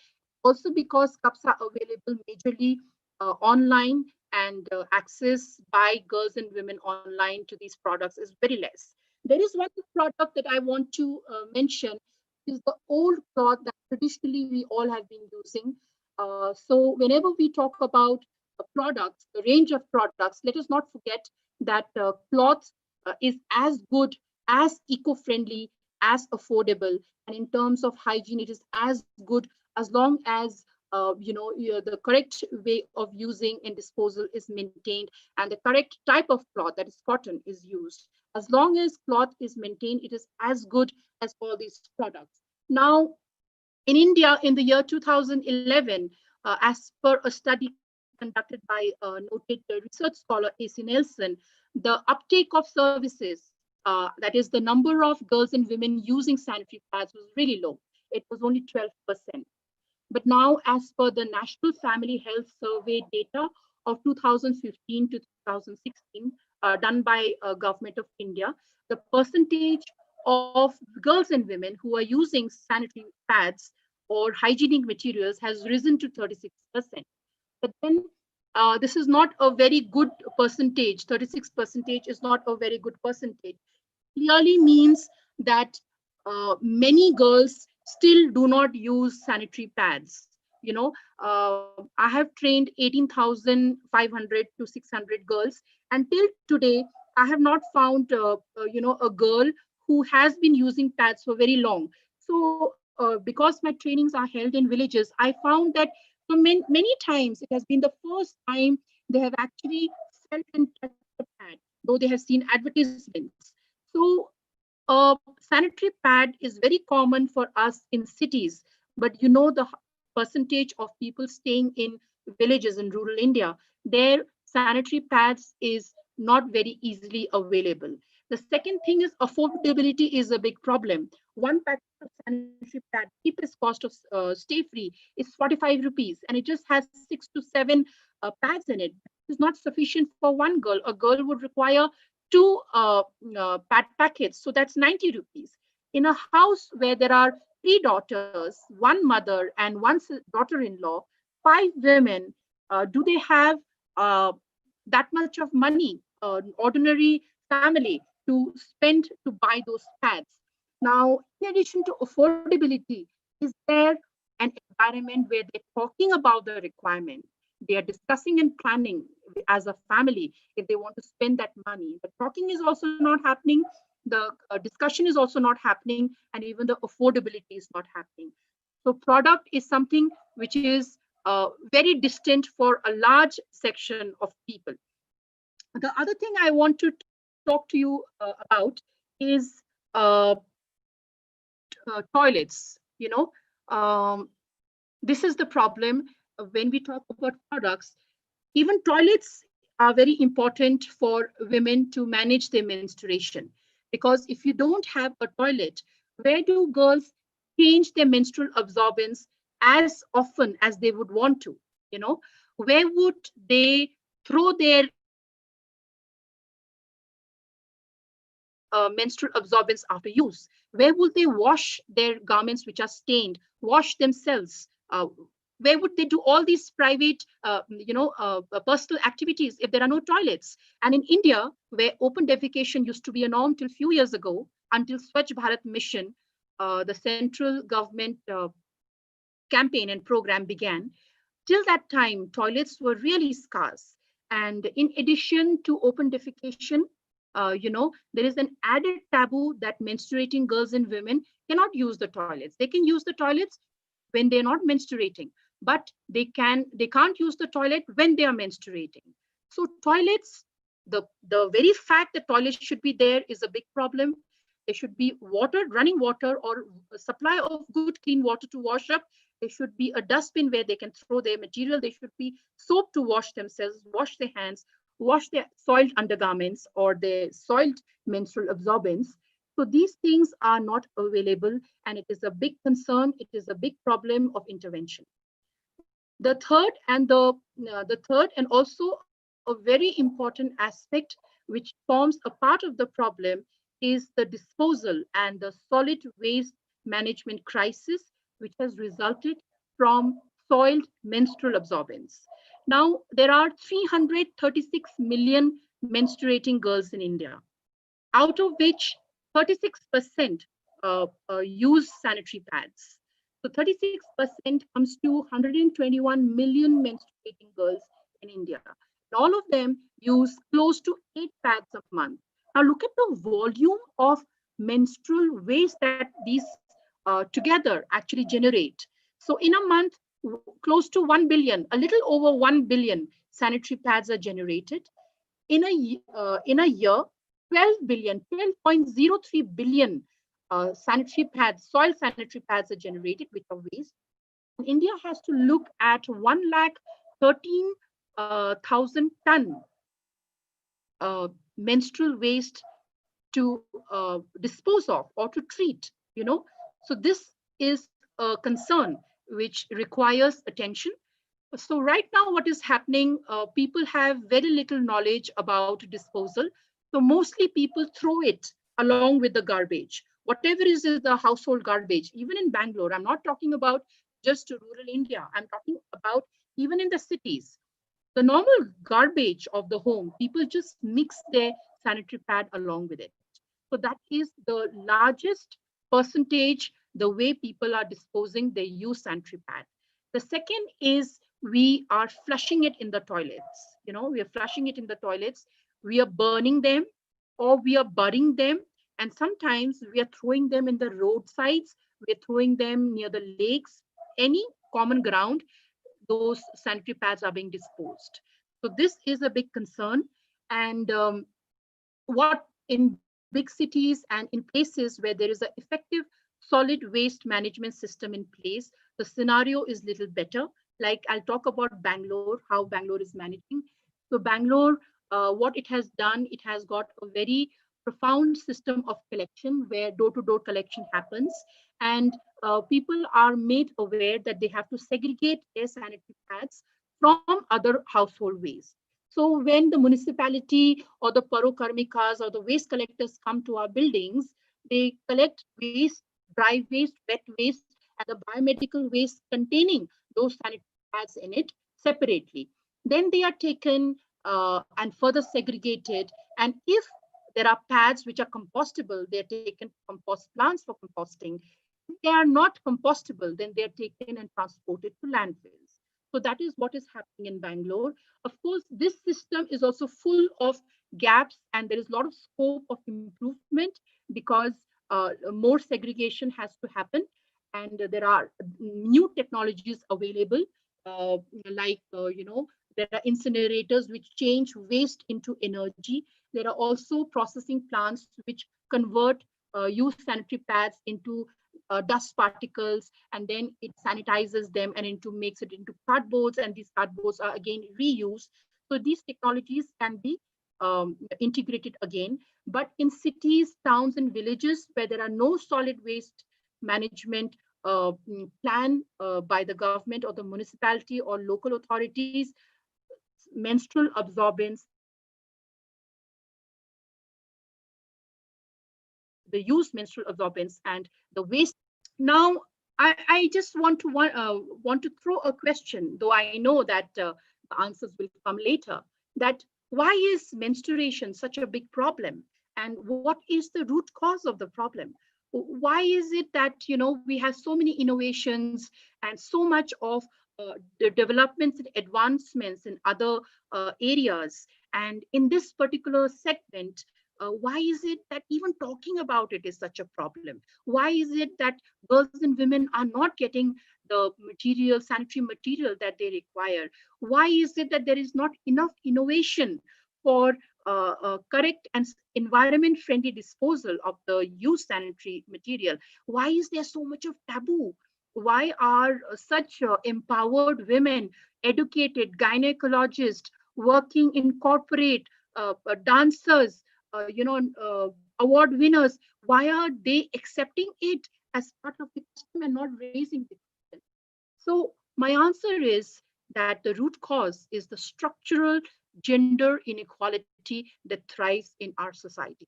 Also because cups are available majorly online, and access by girls and women online to these products is very less. There is one product that I want to mention, is the old cloth that traditionally we all have been using. So whenever we talk about products, the range of products, let us not forget that cloth is as good, as eco-friendly, as affordable, and in terms of hygiene, it is as good as long as the correct way of using and disposal is maintained, and the correct type of cloth, that is cotton, is used. As long as cloth is maintained, it is as good as all these products. Now, in India, in the year 2011, as per a study conducted by noted research scholar AC Nelson, the uptake of services, that is the number of girls and women using sanitary pads, was really low. It was only 12%. But now, as per the National Family Health Survey data of 2015 to 2016, done by Government of India, the percentage of girls and women who are using sanitary pads or hygienic materials has risen to 36%. But then this is not a very good percentage. 36% is not a very good percentage. Clearly means that many girls still do not use sanitary pads. I have trained 18,500 to 600 girls, and till today, I have not found, a girl who has been using pads for very long. So, because my trainings are held in villages, I found that for many times it has been the first time they have actually felt and touched the pad. though they have seen advertisements. So a sanitary pad is very common for us in cities, but you know the percentage of people staying in villages in rural India, their sanitary pads is not very easily available. The second thing is affordability is a big problem. One packet of sanitary pad, cheapest cost of stay free, is 45 rupees, and it just has 6 to 7 pads in it. It's not sufficient for one girl. A girl would require two pad packets, so that's 90 rupees. In a house where there are three daughters, one mother, and one daughter-in-law, five women, do they have that much of money, ordinary family, to spend to buy those pads? Now, in addition to affordability, is there an environment where they're talking about the requirement? They are discussing and planning as a family if they want to spend that money. The talking is also not happening, the discussion is also not happening, and even the affordability is not happening. So product is something which is very distant for a large section of people. The other thing I want to talk to you about is toilets. This is the problem when we talk about products. Even toilets are very important for women to manage their menstruation. Because if you don't have a toilet, where do girls change their menstrual absorbance as often as they would want to? Where would they throw their menstrual absorbance after use? Where would they wash their garments which are stained, wash themselves? Where would they do all these private, personal activities if there are no toilets? And in India, where open defecation used to be a norm till few years ago, until Swachh Bharat mission, the central government campaign and program began, till that time, toilets were really scarce. And in addition to open defecation, there is an added taboo that menstruating girls and women cannot use the toilets. They can use the toilets when they're not menstruating, but they can't use the toilet when they are menstruating. So toilets, the very fact that toilets should be there is a big problem. There should be water, running water, or a supply of good clean water to wash up. There should be a dustbin where they can throw their material. There should be soap to wash themselves, wash their hands, wash their soiled undergarments or their soiled menstrual absorbents. So these things are not available, and it is a big concern. It is a big problem of intervention. The third and also a very important aspect which forms a part of the problem is the disposal and the solid waste management crisis, which has resulted from soiled menstrual absorbents. Now, there are 336 million menstruating girls in India, out of which 36% use sanitary pads. So 36% comes to 121 million menstruating girls in India. And all of them use close to 8 pads a month. Now look at the volume of menstrual waste that these together actually generate. So in a month, close to 1 billion, a little over 1 billion sanitary pads are generated. In a year, 12.03 billion sanitary pads, soil sanitary pads are generated, which are waste. And India has to look at 1,13,000 ton menstrual waste to dispose of or to treat. So this is a concern which requires attention. So right now, what is happening, people have very little knowledge about disposal. So mostly people throw it along with the garbage. Whatever is the household garbage, even in Bangalore, I'm not talking about just rural India. I'm talking about even in the cities. The normal garbage of the home, people just mix their sanitary pad along with it. So that is the largest percentage, the way people are disposing, they use sanitary pad. The second is we are flushing it in the toilets. We are flushing it in the toilets. We are burning them or we are burying them. And sometimes we are throwing them in the roadsides. We are throwing them near the lakes, any common ground. Those sanitary pads are being disposed. So this is a big concern. And what in big cities and in places where there is an effective solid waste management system in place, the scenario is little better. Like I'll talk about Bangalore, how Bangalore is managing. So Bangalore, what it has done, it has got a very profound system of collection where door-to-door collection happens, and people are made aware that they have to segregate their sanitary pads from other household waste. So when the municipality or the parokarmikas or the waste collectors come to our buildings, they collect waste, dry waste, wet waste, and the biomedical waste containing those sanitary pads in it separately. Then they are taken and further segregated. And if there are pads which are compostable, they are taken to compost plants for composting. If they are not compostable, then they are taken and transported to landfills. So that is what is happening in Bangalore. Of course, this system is also full of gaps, and there is a lot of scope of improvement because more segregation has to happen, and there are new technologies available, like there are incinerators which change waste into energy. There are also processing plants which convert used sanitary pads into dust particles, and then it sanitizes them and into makes it into cardboards, and these cardboards are again reused. So these technologies can be integrated again. But in cities, towns, and villages where there are no solid waste management plan by the government or the municipality or local authorities, menstrual absorbance, the used menstrual absorbance and the waste. Now, I just want to throw a question, though I know that the answers will come later. That why is menstruation such a big problem, and what is the root cause of the problem? Why is it that we have so many innovations and so much of the developments and advancements in other areas, and in this particular segment, why is it that even talking about it is such a problem? Why is it that girls and women are not getting the material, sanitary material that they require? Why is it that there is not enough innovation for correct and environment friendly disposal of the used sanitary material? Why is there so much of taboo? Why are such empowered women, educated gynecologists, working in corporate, dancers, award winners, why are they accepting it as part of the custom and not raising the question? So my answer is that the root cause is the structural gender inequality that thrives in our society.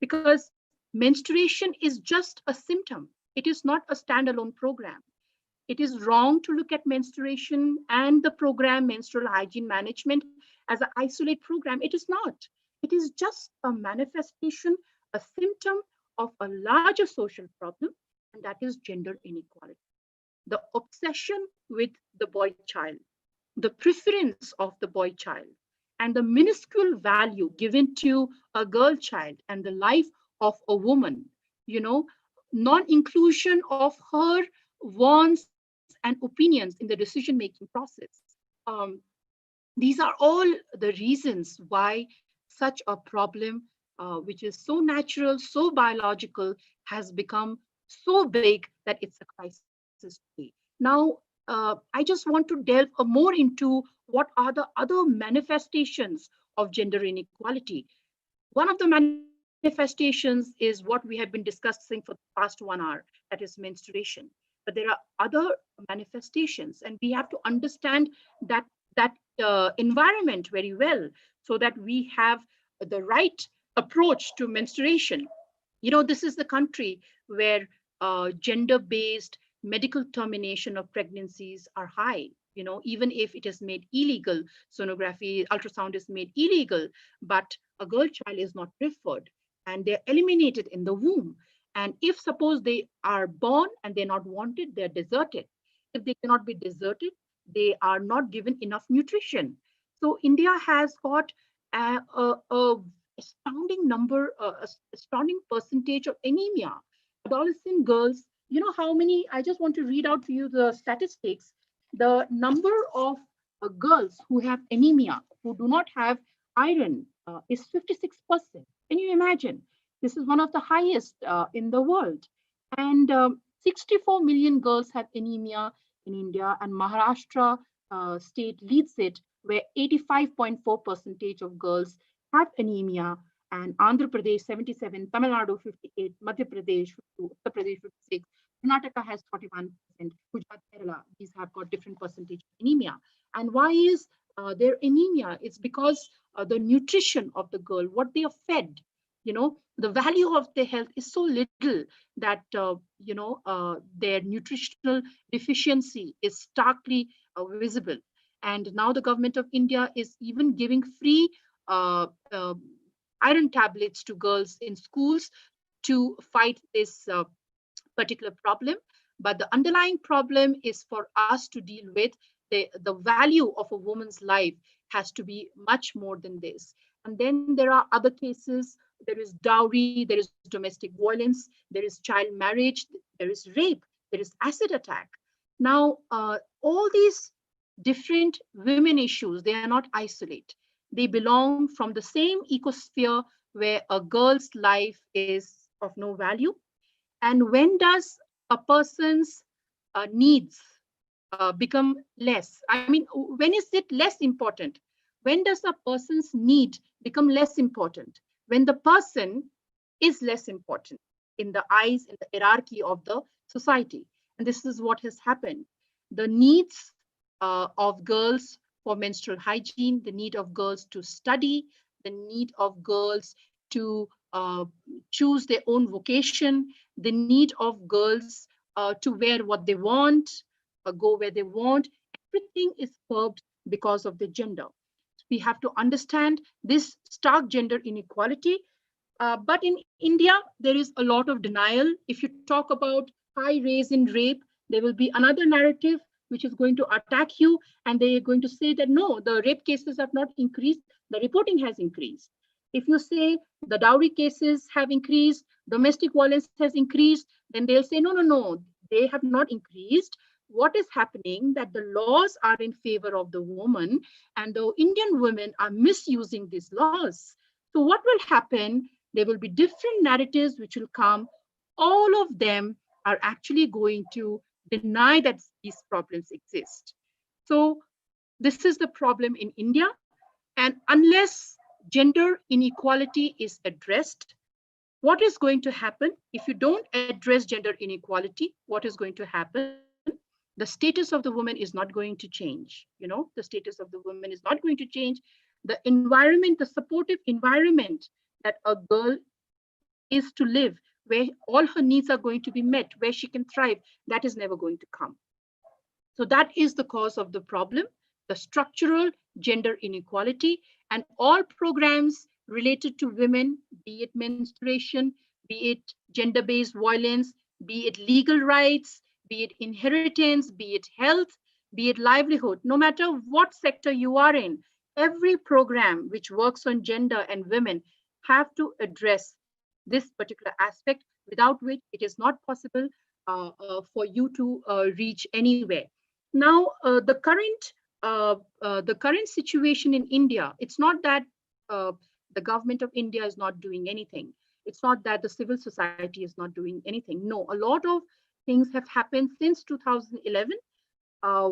Because menstruation is just a symptom. It is not a standalone program. It is wrong to look at menstruation and the program menstrual hygiene management as an isolate program. It is not. It is just a manifestation, a symptom of a larger social problem, and that is gender inequality. The obsession with the boy child, the preference of the boy child, and the minuscule value given to a girl child and the life of a woman, you know, non-inclusion of her wants and opinions in the decision-making process. Um, these are all the reasons why such a problem, which is so natural, so biological, has become so big that it's a crisis today. Now, I just want to delve more into what are the other manifestations of gender inequality. One of the manifestations is what we have been discussing for the past 1 hour, that is menstruation. But there are other manifestations, and we have to understand that environment very well so that we have the right approach to menstruation. This is the country where gender-based medical termination of pregnancies are high. Even if it is made illegal, sonography, ultrasound is made illegal, but a girl child is not preferred and they're eliminated in the womb. And if suppose they are born and they're not wanted, they're deserted. If they cannot be deserted, they are not given enough nutrition. So India has got a astounding number, astounding percentage of anemia. Adolescent girls, you know how many, I just want to read out to you the statistics. The number of girls who have anemia, who do not have iron, is 56%. Can you imagine? This is one of the highest in the world. And 64 million girls have anemia in India, and Maharashtra state leads it, where 85.4% of girls have anemia, and Andhra Pradesh 77, Tamil Nadu 58, Madhya Pradesh 52, Uttar Pradesh 56, Karnataka has 41%, Gujarat, Kerala, these have got different percentage of anemia. And why is their anemia? It's because the nutrition of the girl, what they are fed, the value of their health is so little that their nutritional deficiency is starkly visible. And now the government of India is even giving free uh, uh, iron tablets to girls in schools to fight this particular problem. But the underlying problem is for us to deal with. The value of a woman's life has to be much more than this. And then there are other cases. There is dowry, there is domestic violence, there is child marriage, there is rape, there is acid attack. Now, all these different women issues, they are not isolate. They belong from the same ecosphere where a girl's life is of no value. And when does a person's needs become less? I mean, when is it less important? When does a person's need become less important? When the person is less important in the eyes, in the hierarchy of the society. And this is what has happened. The needs of girls for menstrual hygiene, the need of girls to study, the need of girls to choose their own vocation, the need of girls to wear what they want, go where they want. Everything is curbed because of the gender. We have to understand this stark gender inequality. But in India, there is a lot of denial. If you talk about high raise in rape, there will be another narrative which is going to attack you, and they are going to say that no, the rape cases have not increased, the reporting has increased. If you say the dowry cases have increased, domestic violence has increased, then they'll say no, no, no, they have not increased. What is happening that the laws are in favor of the woman, and the Indian women are misusing these laws. So what will happen? There will be different narratives which will come. All of them are actually going to deny that these problems exist. So this is the problem in India. And unless gender inequality is addressed, what is going to happen? If you don't address gender inequality, what is going to happen? The status of the woman is not going to change. The status of the woman is not going to change. The environment, the supportive environment that a girl is to live, where all her needs are going to be met, where she can thrive, that is never going to come. So that is the cause of the problem, the structural gender inequality, and all programs related to women, be it menstruation, be it gender-based violence, be it legal rights, be it inheritance, be it health, be it livelihood, no matter what sector you are in, every program which works on gender and women have to address this particular aspect, without which it is not possible for you to reach anywhere. Now, the current situation in India, it's not that uh, the government of India is not doing anything. It's not that the civil society is not doing anything. No, a lot of things have happened since 2011,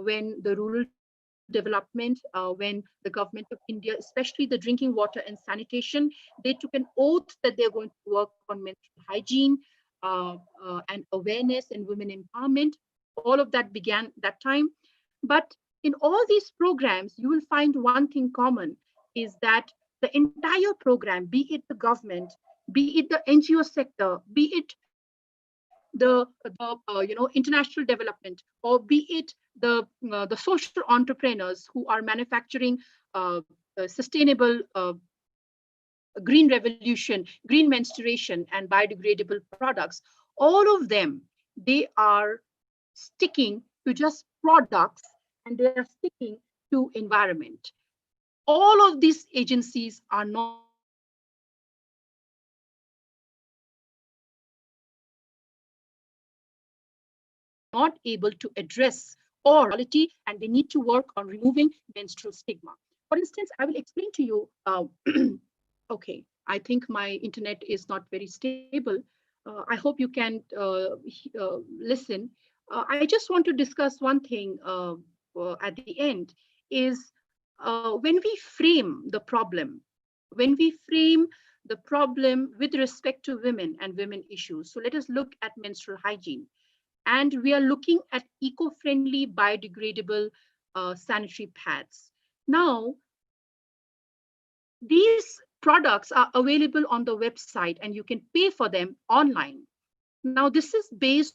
when the rural development, when the government of India, especially the drinking water and sanitation, they took an oath that they're going to work on menstrual hygiene and awareness and women empowerment. All of that began that time. But in all these programs, you will find one thing common is that the entire program, be it the government, be it the NGO sector, be it international development, or be it the social entrepreneurs who are manufacturing sustainable green revolution, green menstruation, and biodegradable products, all of them, they are sticking to just products, and they are sticking to environment. All of these agencies are not able to address or quality, and they need to work on removing menstrual stigma. For instance, I will explain to you. Okay, I think my internet is not very stable. I hope you can listen. I just want to discuss one thing at the end is when we frame the problem, when we frame the problem with respect to women and women issues. So let us look at menstrual hygiene. And we are looking at eco-friendly, biodegradable sanitary pads. Now, these products are available on the website and you can pay for them online. Now, this is based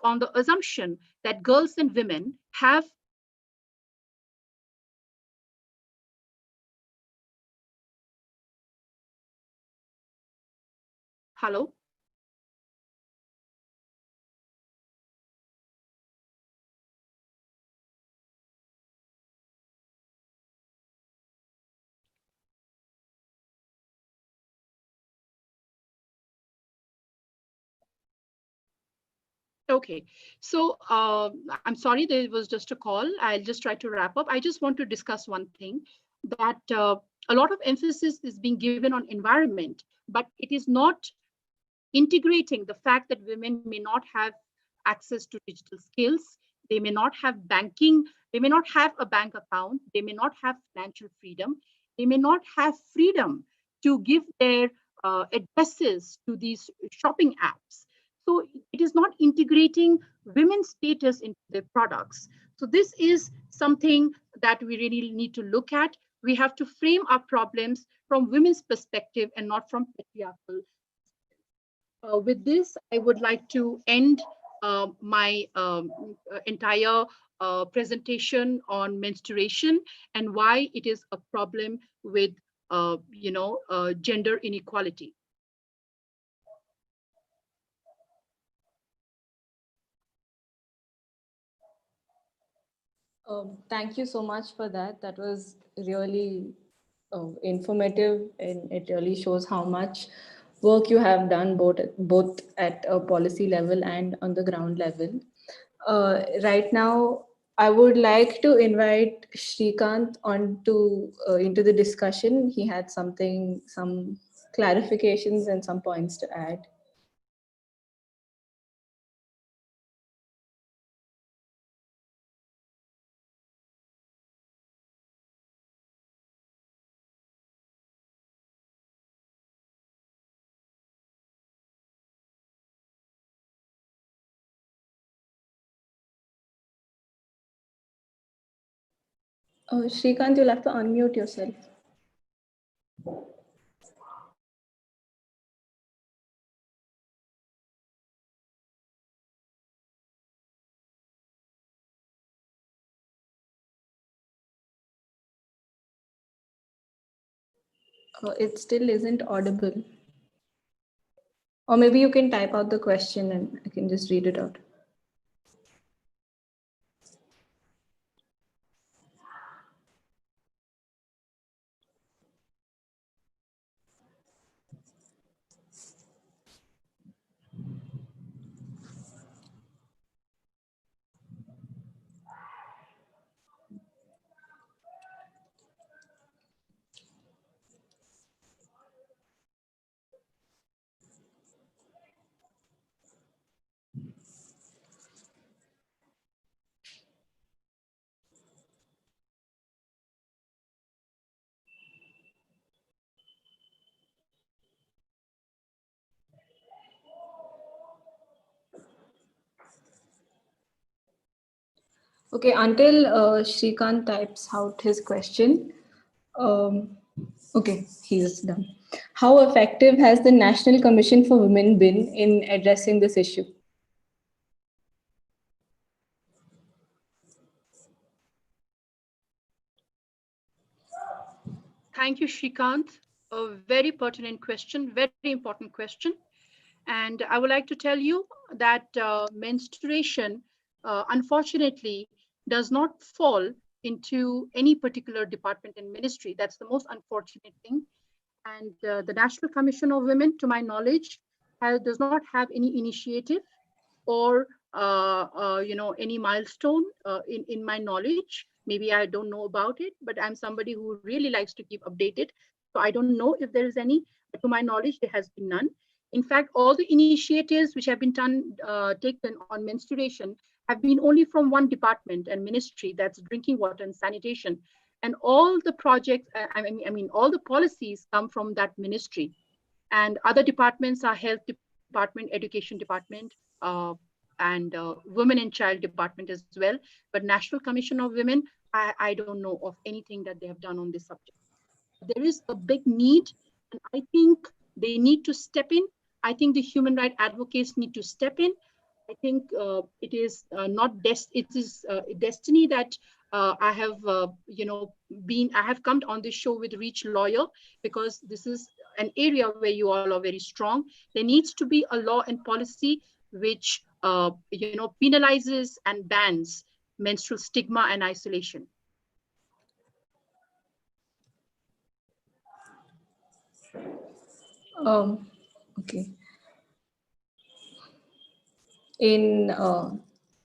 on the assumption that girls and women have hello. Okay, so I'm sorry, there was just a call. I'll just try to wrap up. I just want to discuss one thing that a lot of emphasis is being given on environment, but it is not integrating the fact that women may not have access to digital skills, they may not have banking, they may not have a bank account, they may not have financial freedom, they may not have freedom to give their addresses to these shopping apps. So it is not integrating women's status into their products. So this is something that we really need to look at. We have to frame our problems from women's perspective and not from patriarchal. With this, I would like to end my entire presentation on menstruation and why it is a problem with, gender inequality. Thank you so much for that. That was really informative, and it really shows how much work you have done both at a policy level and on the ground level. Right now, I would like to invite Shrikant into the discussion. He had some clarifications and some points to add. Shrikant, you'll have to unmute yourself. It still isn't audible. Or maybe you can type out the question and I can just read it out. Okay, until Shrikant types out his question. Okay, he's done. How effective has the National Commission for Women been in addressing this issue? Thank you, Shrikant. A very pertinent question, very important question. And I would like to tell you that menstruation, unfortunately, does not fall into any particular department and ministry. That's the most unfortunate thing. And the National Commission of Women, to my knowledge, does not have any initiative or any milestone in my knowledge. Maybe I don't know about it, but I'm somebody who really likes to keep updated. So I don't know if there is any, but to my knowledge, there has been none. In fact, all the initiatives which have been taken on menstruation have been only from one department and ministry, that's drinking water and sanitation. And all the projects, all the policies come from that ministry. And other departments are health department, education department, and women and child department as well. But National Commission of Women, I don't know of anything that they have done on this subject. There is a big need, and I think they need to step in. I think the human rights advocates need to step in. I think it is it is destiny that I have come on this show with ReachLawyer, because this is an area where you all are very strong. There needs to be a law and policy which penalizes and bans menstrual stigma and isolation. Okay.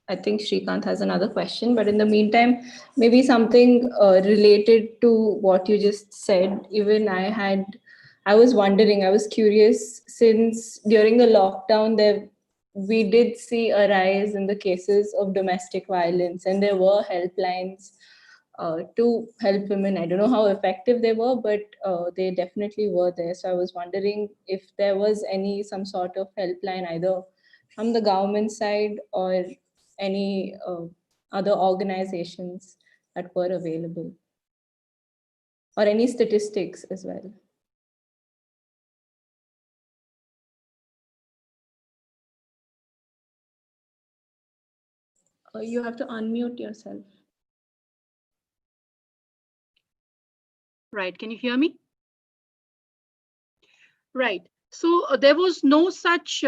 I think Shrikant has another question, but in the meantime, maybe something related to what you just said. Even I was wondering, I was curious, since during the lockdown we did see a rise in the cases of domestic violence, and there were helplines to help women. I don't know how effective they were, but they definitely were there. So I was wondering if there was some sort of helpline either from the government side or any other organizations that were available, or any statistics as well. You have to unmute yourself. Right. Can you hear me? Right. So there was no such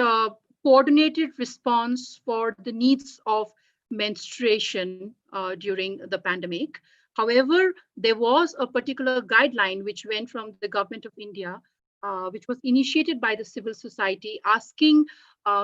coordinated response for the needs of menstruation during the pandemic. However, there was a particular guideline which went from the government of India, which was initiated by the civil society, asking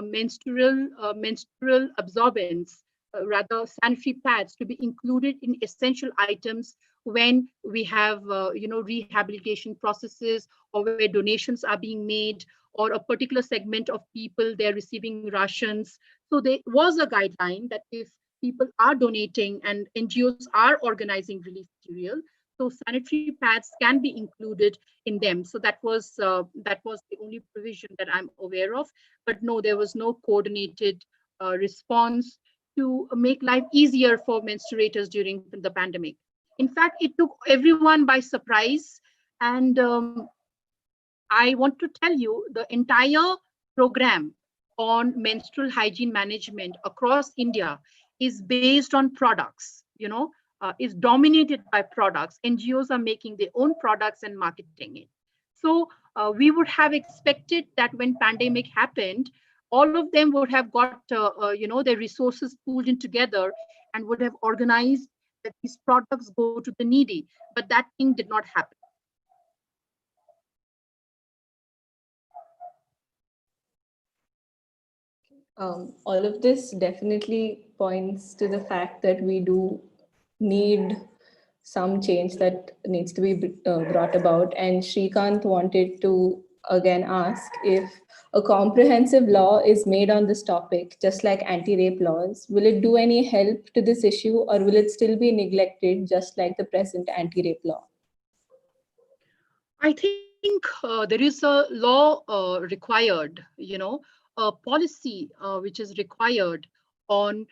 menstrual absorbents, rather sanitary pads, to be included in essential items when we have rehabilitation processes, or where donations are being made, or a particular segment of people, they're receiving rations. So there was a guideline that if people are donating and NGOs are organizing relief material, so sanitary pads can be included in them. So that was the only provision that I'm aware of. But no, there was no coordinated response to make life easier for menstruators during the pandemic. In fact, it took everyone by surprise. And I want to tell you, the entire program on menstrual hygiene management across India is based on products, is dominated by products. NGOs are making their own products and marketing it. So we would have expected that when pandemic happened, all of them would have got, their resources pooled in together and would have organized that these products go to the needy. But that thing did not happen. All of this definitely points to the fact that we do need some change that needs to be brought about. And Shrikant wanted to again ask if a comprehensive law is made on this topic, just like anti-rape laws, will it do any help to this issue, or will it still be neglected just like the present anti-rape law? I think there is a law required, a policy which is required on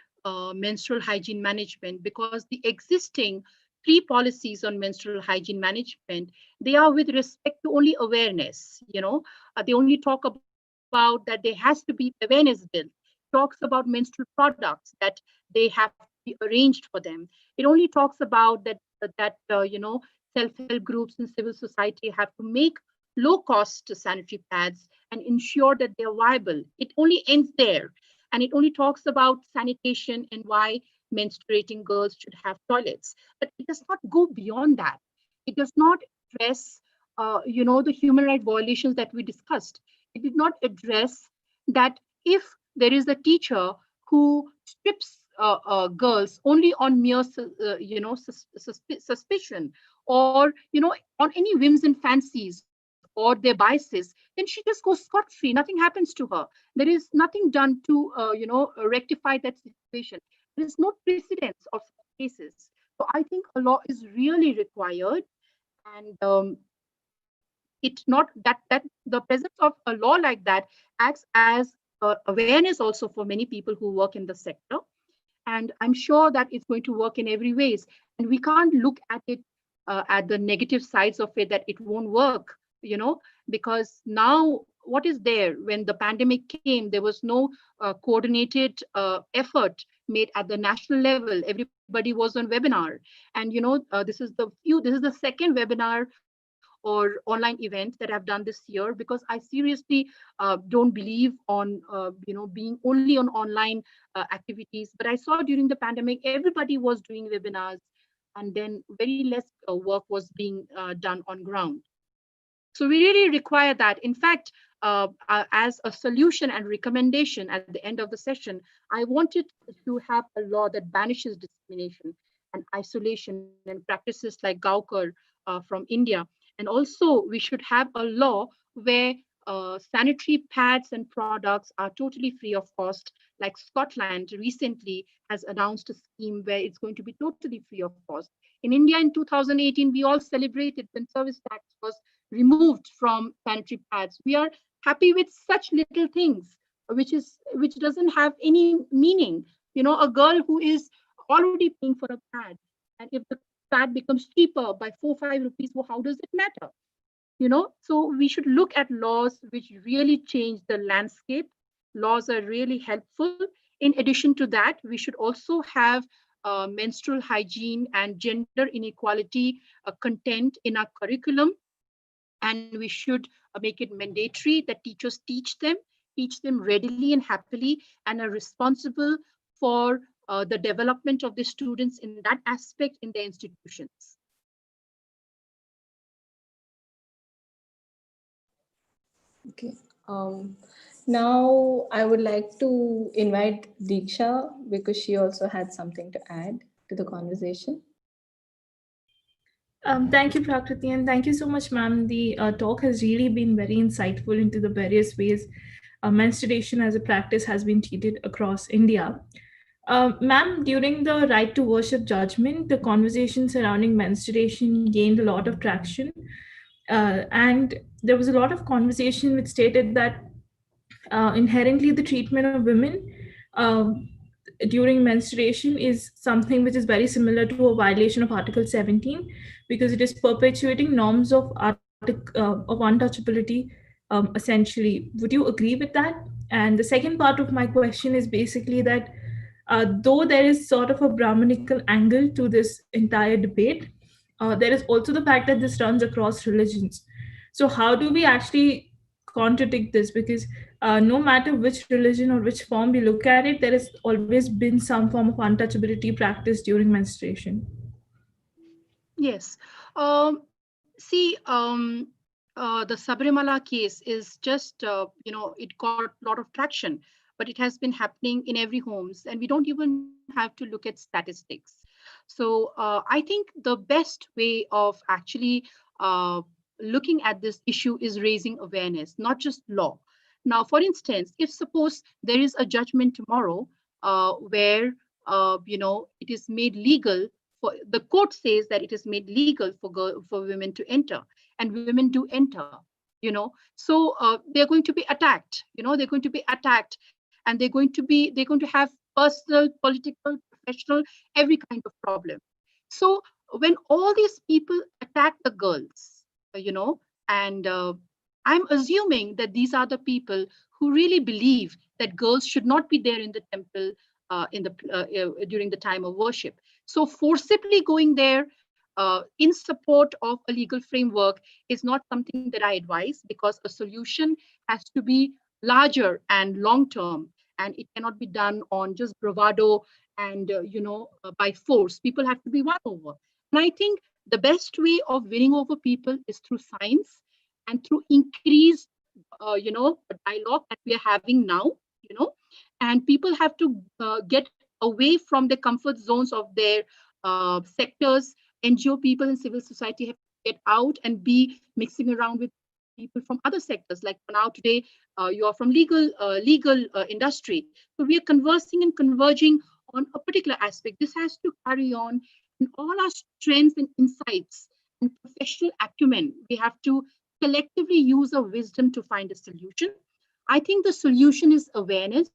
menstrual hygiene management, because the existing three policies on menstrual hygiene management, they are with respect to only awareness. They only talk about that there has to be awareness built. Talks about menstrual products that they have to be arranged for them. It only talks about that self-help groups and civil society have to make low-cost sanitary pads and ensure that they're viable. It only ends there. And it only talks about sanitation and why menstruating girls should have toilets. But it does not go beyond that. It does not address, the human rights violations that we discussed. It did not address that if there is a teacher who strips girls only on mere suspicion, or on any whims and fancies or their biases, then she just goes scot free, nothing happens to her. There is nothing done to rectify that situation. There is no precedence of cases. So I think a law is really required. And it not that that the presence of a law like that acts as awareness also for many people who work in the sector. And I'm sure that it's going to work in every ways. And we can't look at it at the negative sides of it, that it won't work, because now what is there? When the pandemic came, there was no coordinated effort made at the national level. Everybody was on webinar. And this is the second webinar or online event that I've done this year, because I seriously don't believe on being only on online activities. But I saw during the pandemic everybody was doing webinars, and then very less work was being done on ground. So we really require that. In fact, as a solution and recommendation at the end of the session, I wanted to have a law that banishes discrimination and isolation and practices like Gaukar from India. And also, we should have a law where sanitary pads and products are totally free of cost. Like Scotland recently has announced a scheme where it's going to be totally free of cost. In India in 2018, we all celebrated when service tax was removed from sanitary pads. We are happy with such little things, which doesn't have any meaning. A girl who is already paying for a pad, and if the pad becomes cheaper by 4 5 rupees, well, how does it matter? So we should look at laws which really change the landscape. Laws are really helpful. In addition to that, we should also have menstrual hygiene and gender inequality content in our curriculum, and we should make it mandatory that teachers teach them readily and happily, and are responsible for the development of the students in that aspect in their institutions. Okay. Now I would like to invite Diksha because she also had something to add to the conversation. Thank you, Prakriti, and thank you so much, ma'am. The talk has really been very insightful into the various ways menstruation as a practice has been treated across India. Ma'am, during the Right to Worship judgment, the conversation surrounding menstruation gained a lot of traction. And there was a lot of conversation which stated that inherently the treatment of women during menstruation is something which is very similar to a violation of Article 17, because it is perpetuating norms of untouchability, essentially. Would you agree with that? And the second part of my question is basically that though there is sort of a Brahminical angle to this entire debate, there is also the fact that this runs across religions. So how do we actually contradict this? Because no matter which religion or which form we look at it, there has always been some form of untouchability practiced during menstruation. Yes. See, the Sabrimala case is just, it got a lot of traction, but it has been happening in every homes, and we don't even have to look at statistics. So I think the best way of actually looking at this issue is raising awareness, not just law. Now, for instance, if suppose there is a judgment tomorrow where it is made legal, for the court says that it is made legal for women to enter, and women do enter, so they're going to be attacked. They're going to be attacked, and they're going to have personal, political, professional, every kind of problem. So when all these people attack the girls, and I'm assuming that these are the people who really believe that girls should not be there in the temple during the time of worship. So forcibly going there in support of a legal framework is not something that I advise, because a solution has to be larger and long term, and it cannot be done on just bravado and by force. People have to be won over. And I think the best way of winning over people is through science and through increased dialogue that we are having now. And people have to get away from the comfort zones of their sectors. NGO people and civil society have to get out and be mixing around with people from other sectors. Like now today, you are from legal industry. So we are conversing and converging on a particular aspect. This has to carry on in all our strengths and insights and professional acumen. We have to collectively use our wisdom to find a solution. I think the solution is awareness.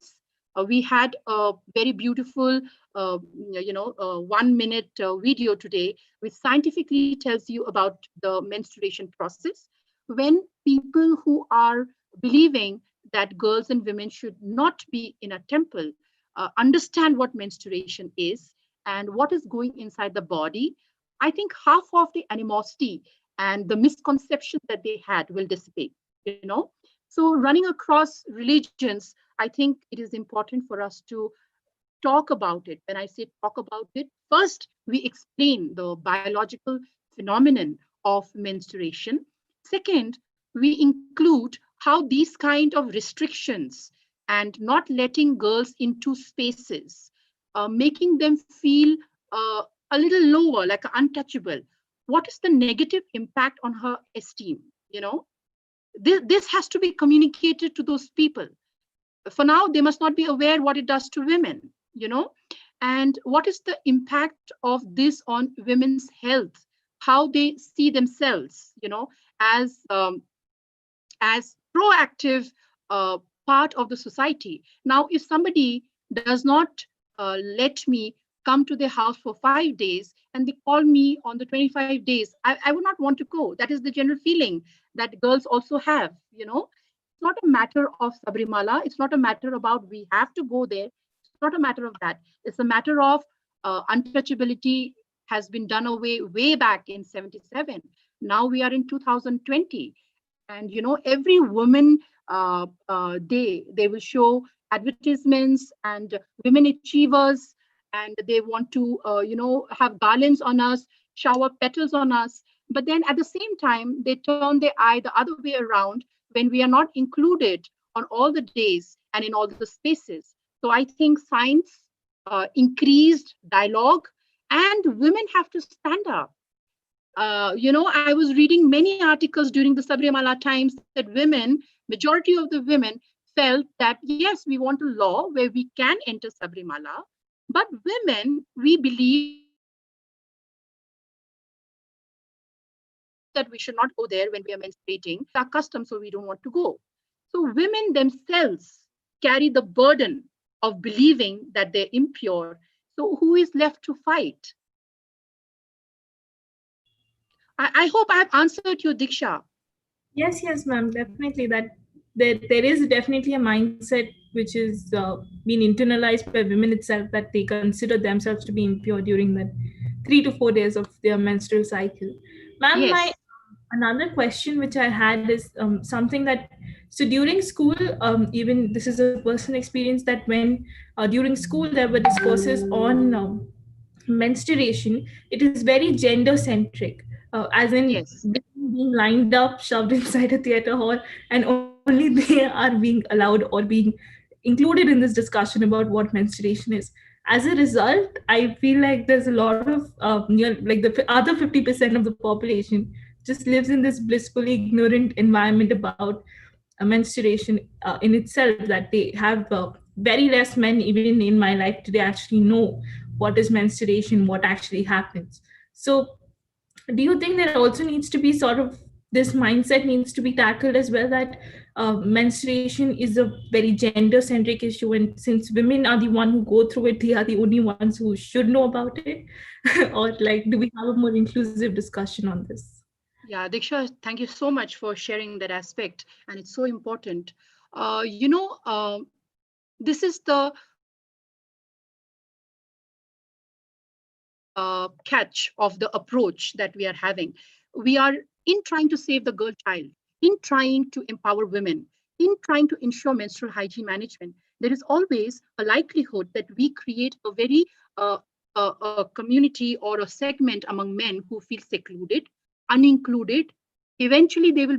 We had a very beautiful, 1 minute video today, which scientifically tells you about the menstruation process. When people who are believing that girls and women should not be in a temple understand what menstruation is and what is going inside the body, I think half of the animosity and the misconception that they had will dissipate, you know. So running across religions, I think it is important for us to talk about it. When I say talk about it, first we explain the biological phenomenon of menstruation. Second, we include how these kind of restrictions and not letting girls into spaces, making them feel a little lower, like untouchable. What is the negative impact on her esteem? You know, this has to be communicated to those people. For now, they must not be aware what it does to women, you know, and what is the impact of this on women's health, how they see themselves, you know, as proactive part of the society. Now, if somebody does not let me come to their house for 5 days and they call me on the 25 days, I would not want to go. That is the general feeling that girls also have, you know. It's not a matter of Sabrimala. It's not a matter about we have to go there. It's not a matter of that. It's a matter of untouchability has been done away way back in 77. Now we are in 2020. And, you know, every woman day, they will show advertisements and women achievers, and they want to, have garlands on us, shower petals on us. But then at the same time, they turn their eye the other way around when we are not included on all the days and in all the spaces. So I think science, increased dialogue, and women have to stand up. I was reading many articles during the Sabrimala times that women, majority of the women felt that, yes, we want a law where we can enter Sabrimala, but women, we believe that we should not go there when we are menstruating. It's our custom, so we don't want to go. So women themselves carry the burden of believing that they're impure. So who is left to fight? I hope I have answered you, Diksha. Yes, ma'am, definitely. That there is definitely a mindset which is being internalized by women itself, that they consider themselves to be impure during the 3 to 4 days of their menstrual cycle. Ma'am, Yes. my another question which I had is something that, so during school, even this is a personal experience, that when during school there were discourses on menstruation, it is very gender centric, as in Yes. being lined up, shoved inside a theater hall, and only they are being allowed or being included in this discussion about what menstruation is. As a result, I feel like there's a lot of like the other 50% of the population just lives in this blissfully ignorant environment about menstruation in itself, that they have very less men, even in my life today, actually know what is menstruation, what actually happens. So do you think there also needs to be sort of this mindset needs to be tackled as well, that menstruation is a very gender centric issue, and since women are the one who go through it, they are the only ones who should know about it? Or like, do we have a more inclusive discussion on this? Yeah, Diksha, thank you so much for sharing that aspect. And it's so important. This is the catch of the approach that we are having. We are in trying to save the girl child, in trying to empower women, in trying to ensure menstrual hygiene management. There is always a likelihood that we create a very a community or a segment among men who feel secluded, unincluded. Eventually, they will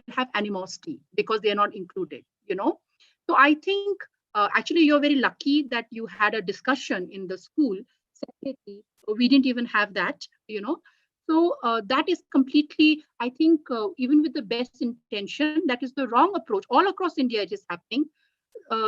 have animosity because they are not included. You know, so I think Actually, you're very lucky that you had a discussion in the school separately. We didn't even have that, So that is completely, I think, even with the best intention, that is the wrong approach. All across India, it is happening.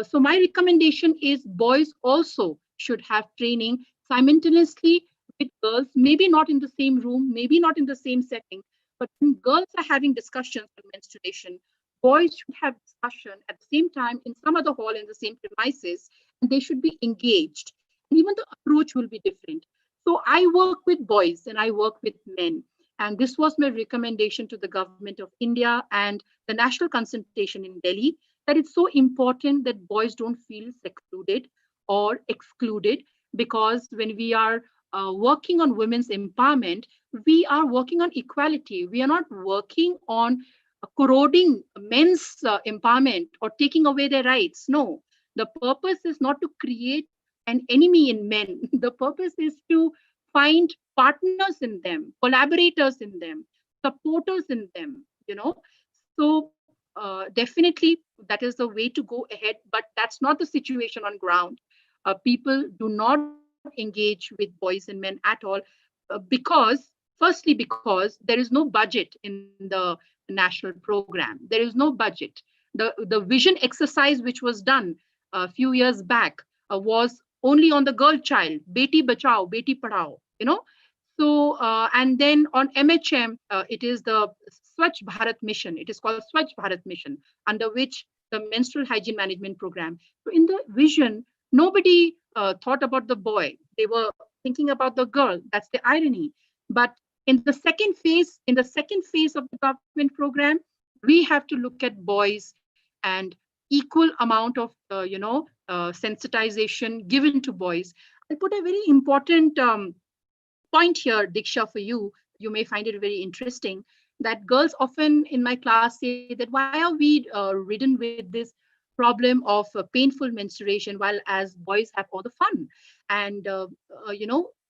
So my recommendation is boys also should have training simultaneously with girls, maybe not in the same room, maybe not in the same setting, but when girls are having discussions on menstruation, boys should have discussion at the same time in some other hall in the same premises, and they should be engaged. And even the approach will be different. So I work with boys and I work with men. And this was my recommendation to the government of India and the national consultation in Delhi, that it's so important that boys don't feel secluded or excluded, because when we are working on women's empowerment, we are working on equality. We are not working on corroding men's empowerment or taking away their rights. No, the purpose is not to create an enemy in men. The purpose is to find partners in them, collaborators in them, supporters in them, So definitely that is the way to go ahead, but that's not the situation on ground. People do not engage with boys and men at all, because firstly, because there is no budget in the national program. There is no budget. The vision exercise which was done a few years back was only on the girl child, beti bachao, beti padhao, So, and then on MHM, it is the Swachh Bharat Mission. It is called Swachh Bharat Mission, under which the menstrual hygiene management program. So, in the vision, nobody thought about the boy. They were thinking about the girl. That's the irony. But in the second phase of the government program, we have to look at boys and equal amount of, sensitization given to boys. I put a very important point here, Diksha, for you. You may find it very interesting that girls often in my class say that why are we ridden with this problem of painful menstruation while as boys have all the fun? And,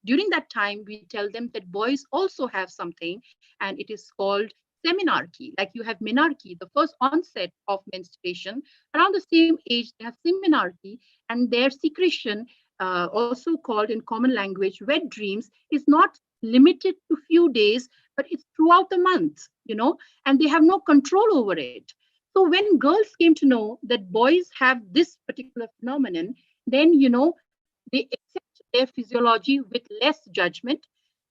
during that time, we tell them that boys also have something, and it is called seminarchy. Like you have menarche, the first onset of menstruation. Around the same age, they have seminarchy, and their secretion, also called in common language wet dreams, is not limited to few days, but it's throughout the month, and they have no control over it. So when girls came to know that boys have this particular phenomenon, then, they accept their physiology with less judgment.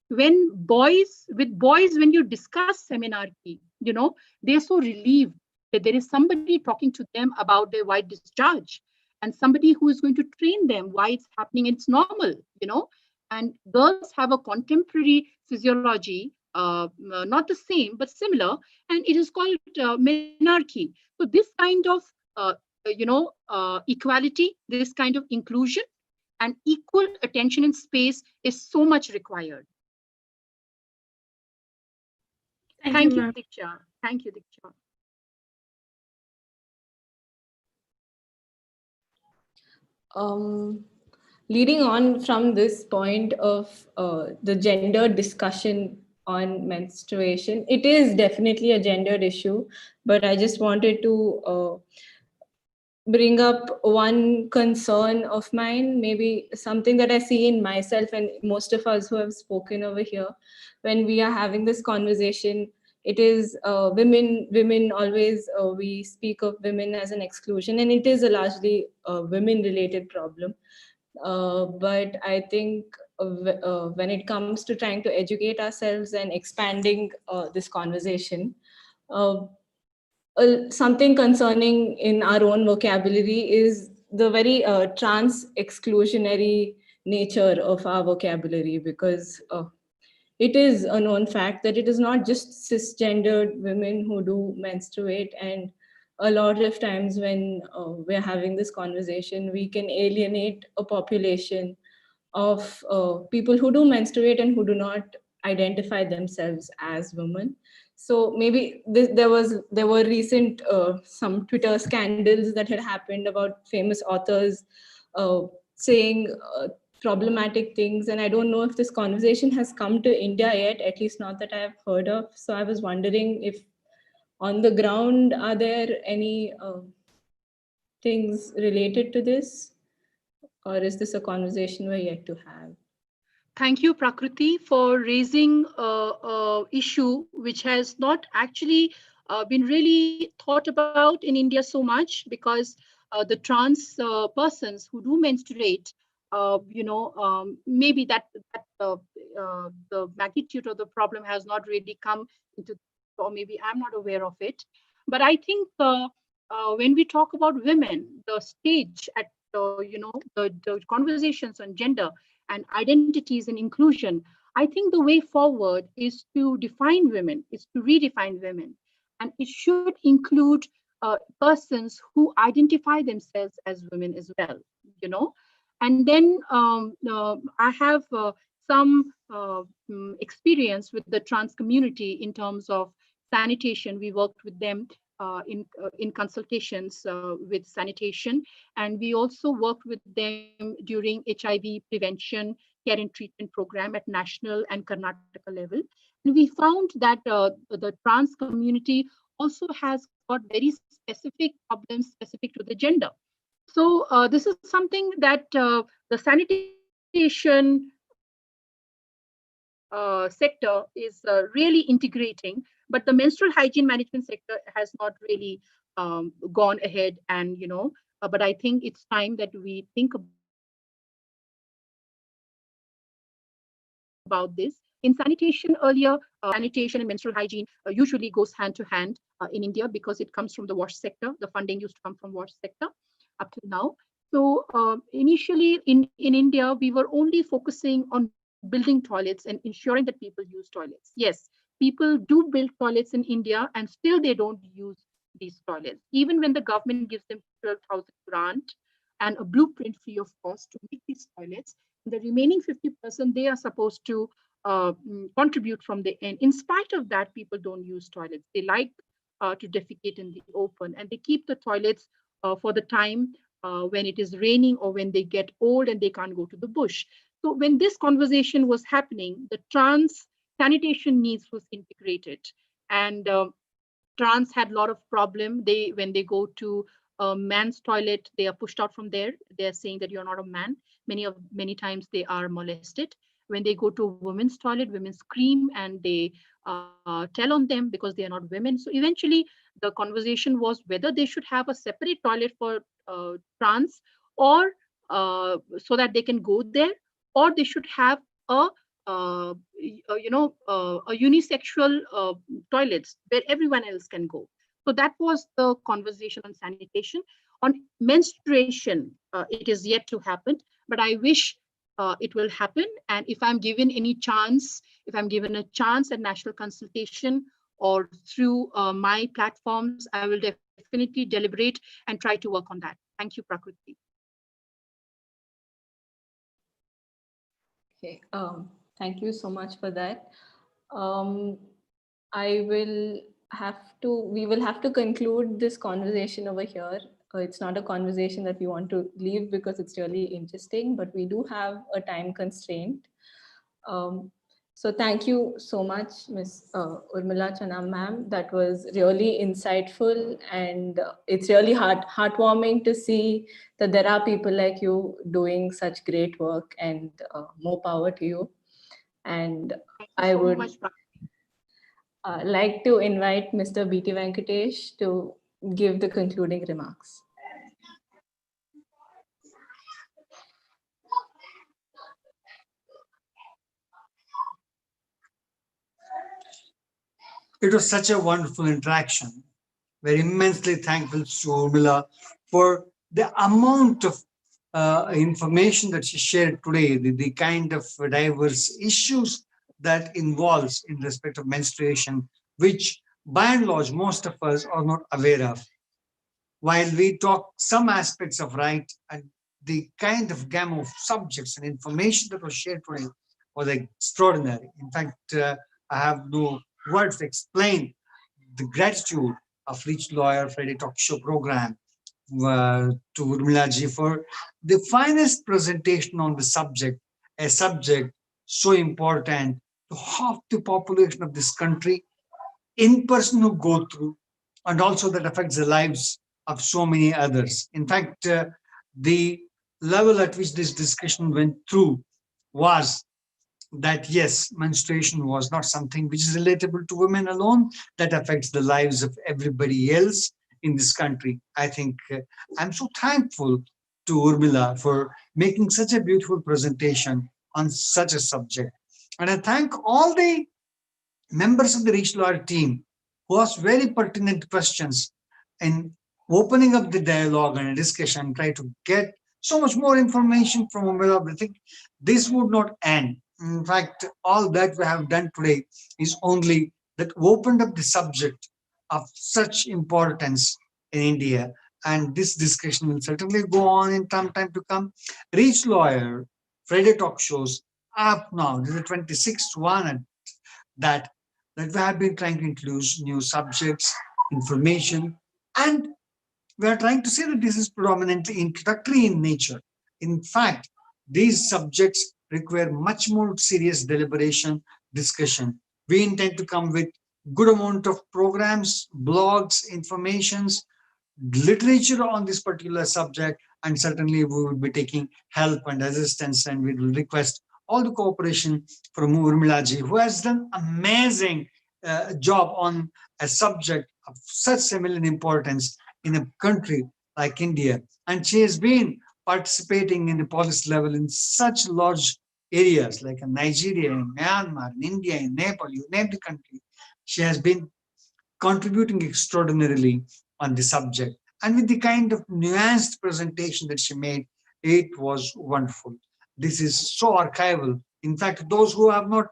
When you discuss seminarchy, they're so relieved that there is somebody talking to them about their white discharge, and somebody who is going to train them why it's happening. It's normal, and girls have a contemporary physiology, not the same but similar, and it is called menarche. So this kind of equality, this kind of inclusion and equal attention in space is so much required. Thank you, Thank you, ma'am. Diksha. Thank you, Diksha. Leading on from this point of the gender discussion on menstruation, it is definitely a gendered issue, but I just wanted to bring up one concern of mine, maybe something that I see in myself and most of us who have spoken over here. When we are having this conversation, it is women always, we speak of women as an exclusion, and it is a largely women related problem. But I think when it comes to trying to educate ourselves and expanding this conversation, uh, something concerning in our own vocabulary is the very trans exclusionary nature of our vocabulary, because it is a known fact that it is not just cisgendered women who do menstruate, and a lot of times when we're having this conversation, we can alienate a population of people who do menstruate and who do not identify themselves as women. So maybe there were recent some Twitter scandals that had happened about famous authors saying problematic things, and I don't know if this conversation has come to India yet, at least not that I have heard of. So I was wondering if on the ground are there any things related to this? Or is this a conversation we're yet to have? Thank you, Prakriti, for raising a issue which has not actually been really thought about in India so much, because the trans persons who do menstruate, maybe the magnitude of the problem has not really come into, or maybe I'm not aware of it. But I think when we talk about women, the stage at the conversations on gender and identities and inclusion, I think the way forward is to define women, is to redefine women. And it should include persons who identify themselves as women as well, you know. And then I have some experience with the trans community in terms of sanitation. We worked with them in consultations with sanitation, and we also worked with them during HIV prevention care and treatment program at national and Karnataka level. And we found that the trans community also has got very specific problems specific to the gender. So this is something that the sanitation sector is really integrating, but the menstrual hygiene management sector has not really gone ahead, and but I think it's time that we think about this. In sanitation earlier, sanitation and menstrual hygiene usually goes hand to hand in India, because it comes from the wash sector. The funding used to come from wash sector up till now. So initially in India, we were only focusing on building toilets and ensuring that people use toilets. Yes, people do build toilets in India and still they don't use these toilets. Even when the government gives them 12,000 grant and a blueprint free of cost to make these toilets, the remaining 50% they are supposed to contribute from the end. In spite of that, people don't use toilets. They like to defecate in the open, and they keep the toilets for the time when it is raining or when they get old and they can't go to the bush. So when this conversation was happening, the trans sanitation needs was integrated, and trans had a lot of problem. They, when they go to a man's toilet, they are pushed out from there. They're saying that you're not a man. Many times they are molested. When they go to a women's toilet, women scream and they tell on them because they are not women. So eventually the conversation was whether they should have a separate toilet for trans, or so that they can go there, or they should have a unisexual toilets where everyone else can go. So that was the conversation on sanitation. On menstruation, it is yet to happen, but I wish it will happen. And if I'm given any chance, if I'm given a chance at national consultation or through my platforms, I will definitely deliberate and try to work on that. Thank you, Prakriti. Okay, thank you so much for that. I will we will have to conclude this conversation over here. It's not a conversation that we want to leave because it's really interesting, but we do have a time constraint. So thank you so much, Ms. Urmila Chanam ma'am. That was really insightful, and it's really heartwarming to see that there are people like you doing such great work, and more power to you. And I would like to invite Mr. B.T. Venkatesh to give the concluding remarks. It was such a wonderful interaction. We're immensely thankful to Urmila for the amount of information that she shared today, the kind of diverse issues that involves in respect of menstruation, which by and large most of us are not aware of. While we talk some aspects of right, and the kind of gamut of subjects and information that was shared today was extraordinary. In fact, I have no words to explain the gratitude of ReachLawyer Friday Talk Show program to Urmila ji for the finest presentation on the subject, a subject so important to half the population of this country in person who go through, and also that affects the lives of so many others. In fact, the level at which this discussion went through was that yes, menstruation was not something which is relatable to women alone, that affects the lives of everybody else in this country. I think I'm so thankful to Urmila for making such a beautiful presentation on such a subject. And I thank all the members of the ReachLawyer team who asked very pertinent questions in opening up the dialogue and discussion, try to get so much more information from Umela. I think this would not end. In fact, all that we have done today is only that opened up the subject of such importance in India. And this discussion will certainly go on in some time to come. Reach Lawyer, Friday talk shows up now. This is the 26th one, and that we have been trying to introduce new subjects, information, and we are trying to say that this is predominantly introductory in nature. In fact, these subjects require much more serious deliberation, discussion. We intend to come with good amount of programs, blogs, informations, literature on this particular subject, and certainly we will be taking help and assistance, and we will request all the cooperation from Urmilaji, who has done amazing job on a subject of such similar importance in a country like India. And she has been participating in the policy level in such large areas like in Nigeria, in Myanmar, in India, in Nepal, you name the country. She has been contributing extraordinarily on the subject. And with the kind of nuanced presentation that she made, it was wonderful. This is so archival. In fact, those who have not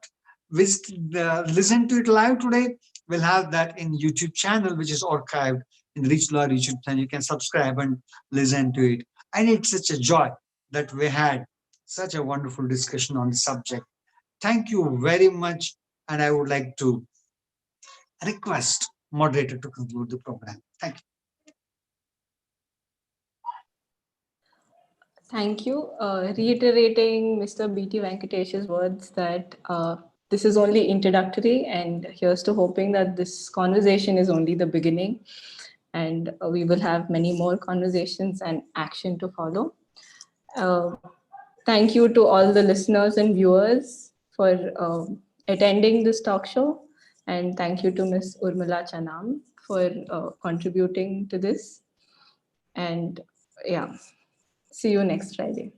listened to it live today will have that in YouTube channel, which is archived in ReachLawyer YouTube channel. You can subscribe and listen to it. And it's such a joy that we had such a wonderful discussion on the subject. Thank you very much. And I would like to request moderator to conclude the program. Thank you. Thank you. Reiterating Mr. B.T. Venkatesh's words that this is only introductory, and here's to hoping that this conversation is only the beginning, and we will have many more conversations and action to follow. Thank you to all the listeners and viewers for attending this talk show, and thank you to Ms. Urmila Chanam for contributing to this. And yeah, see you next Friday.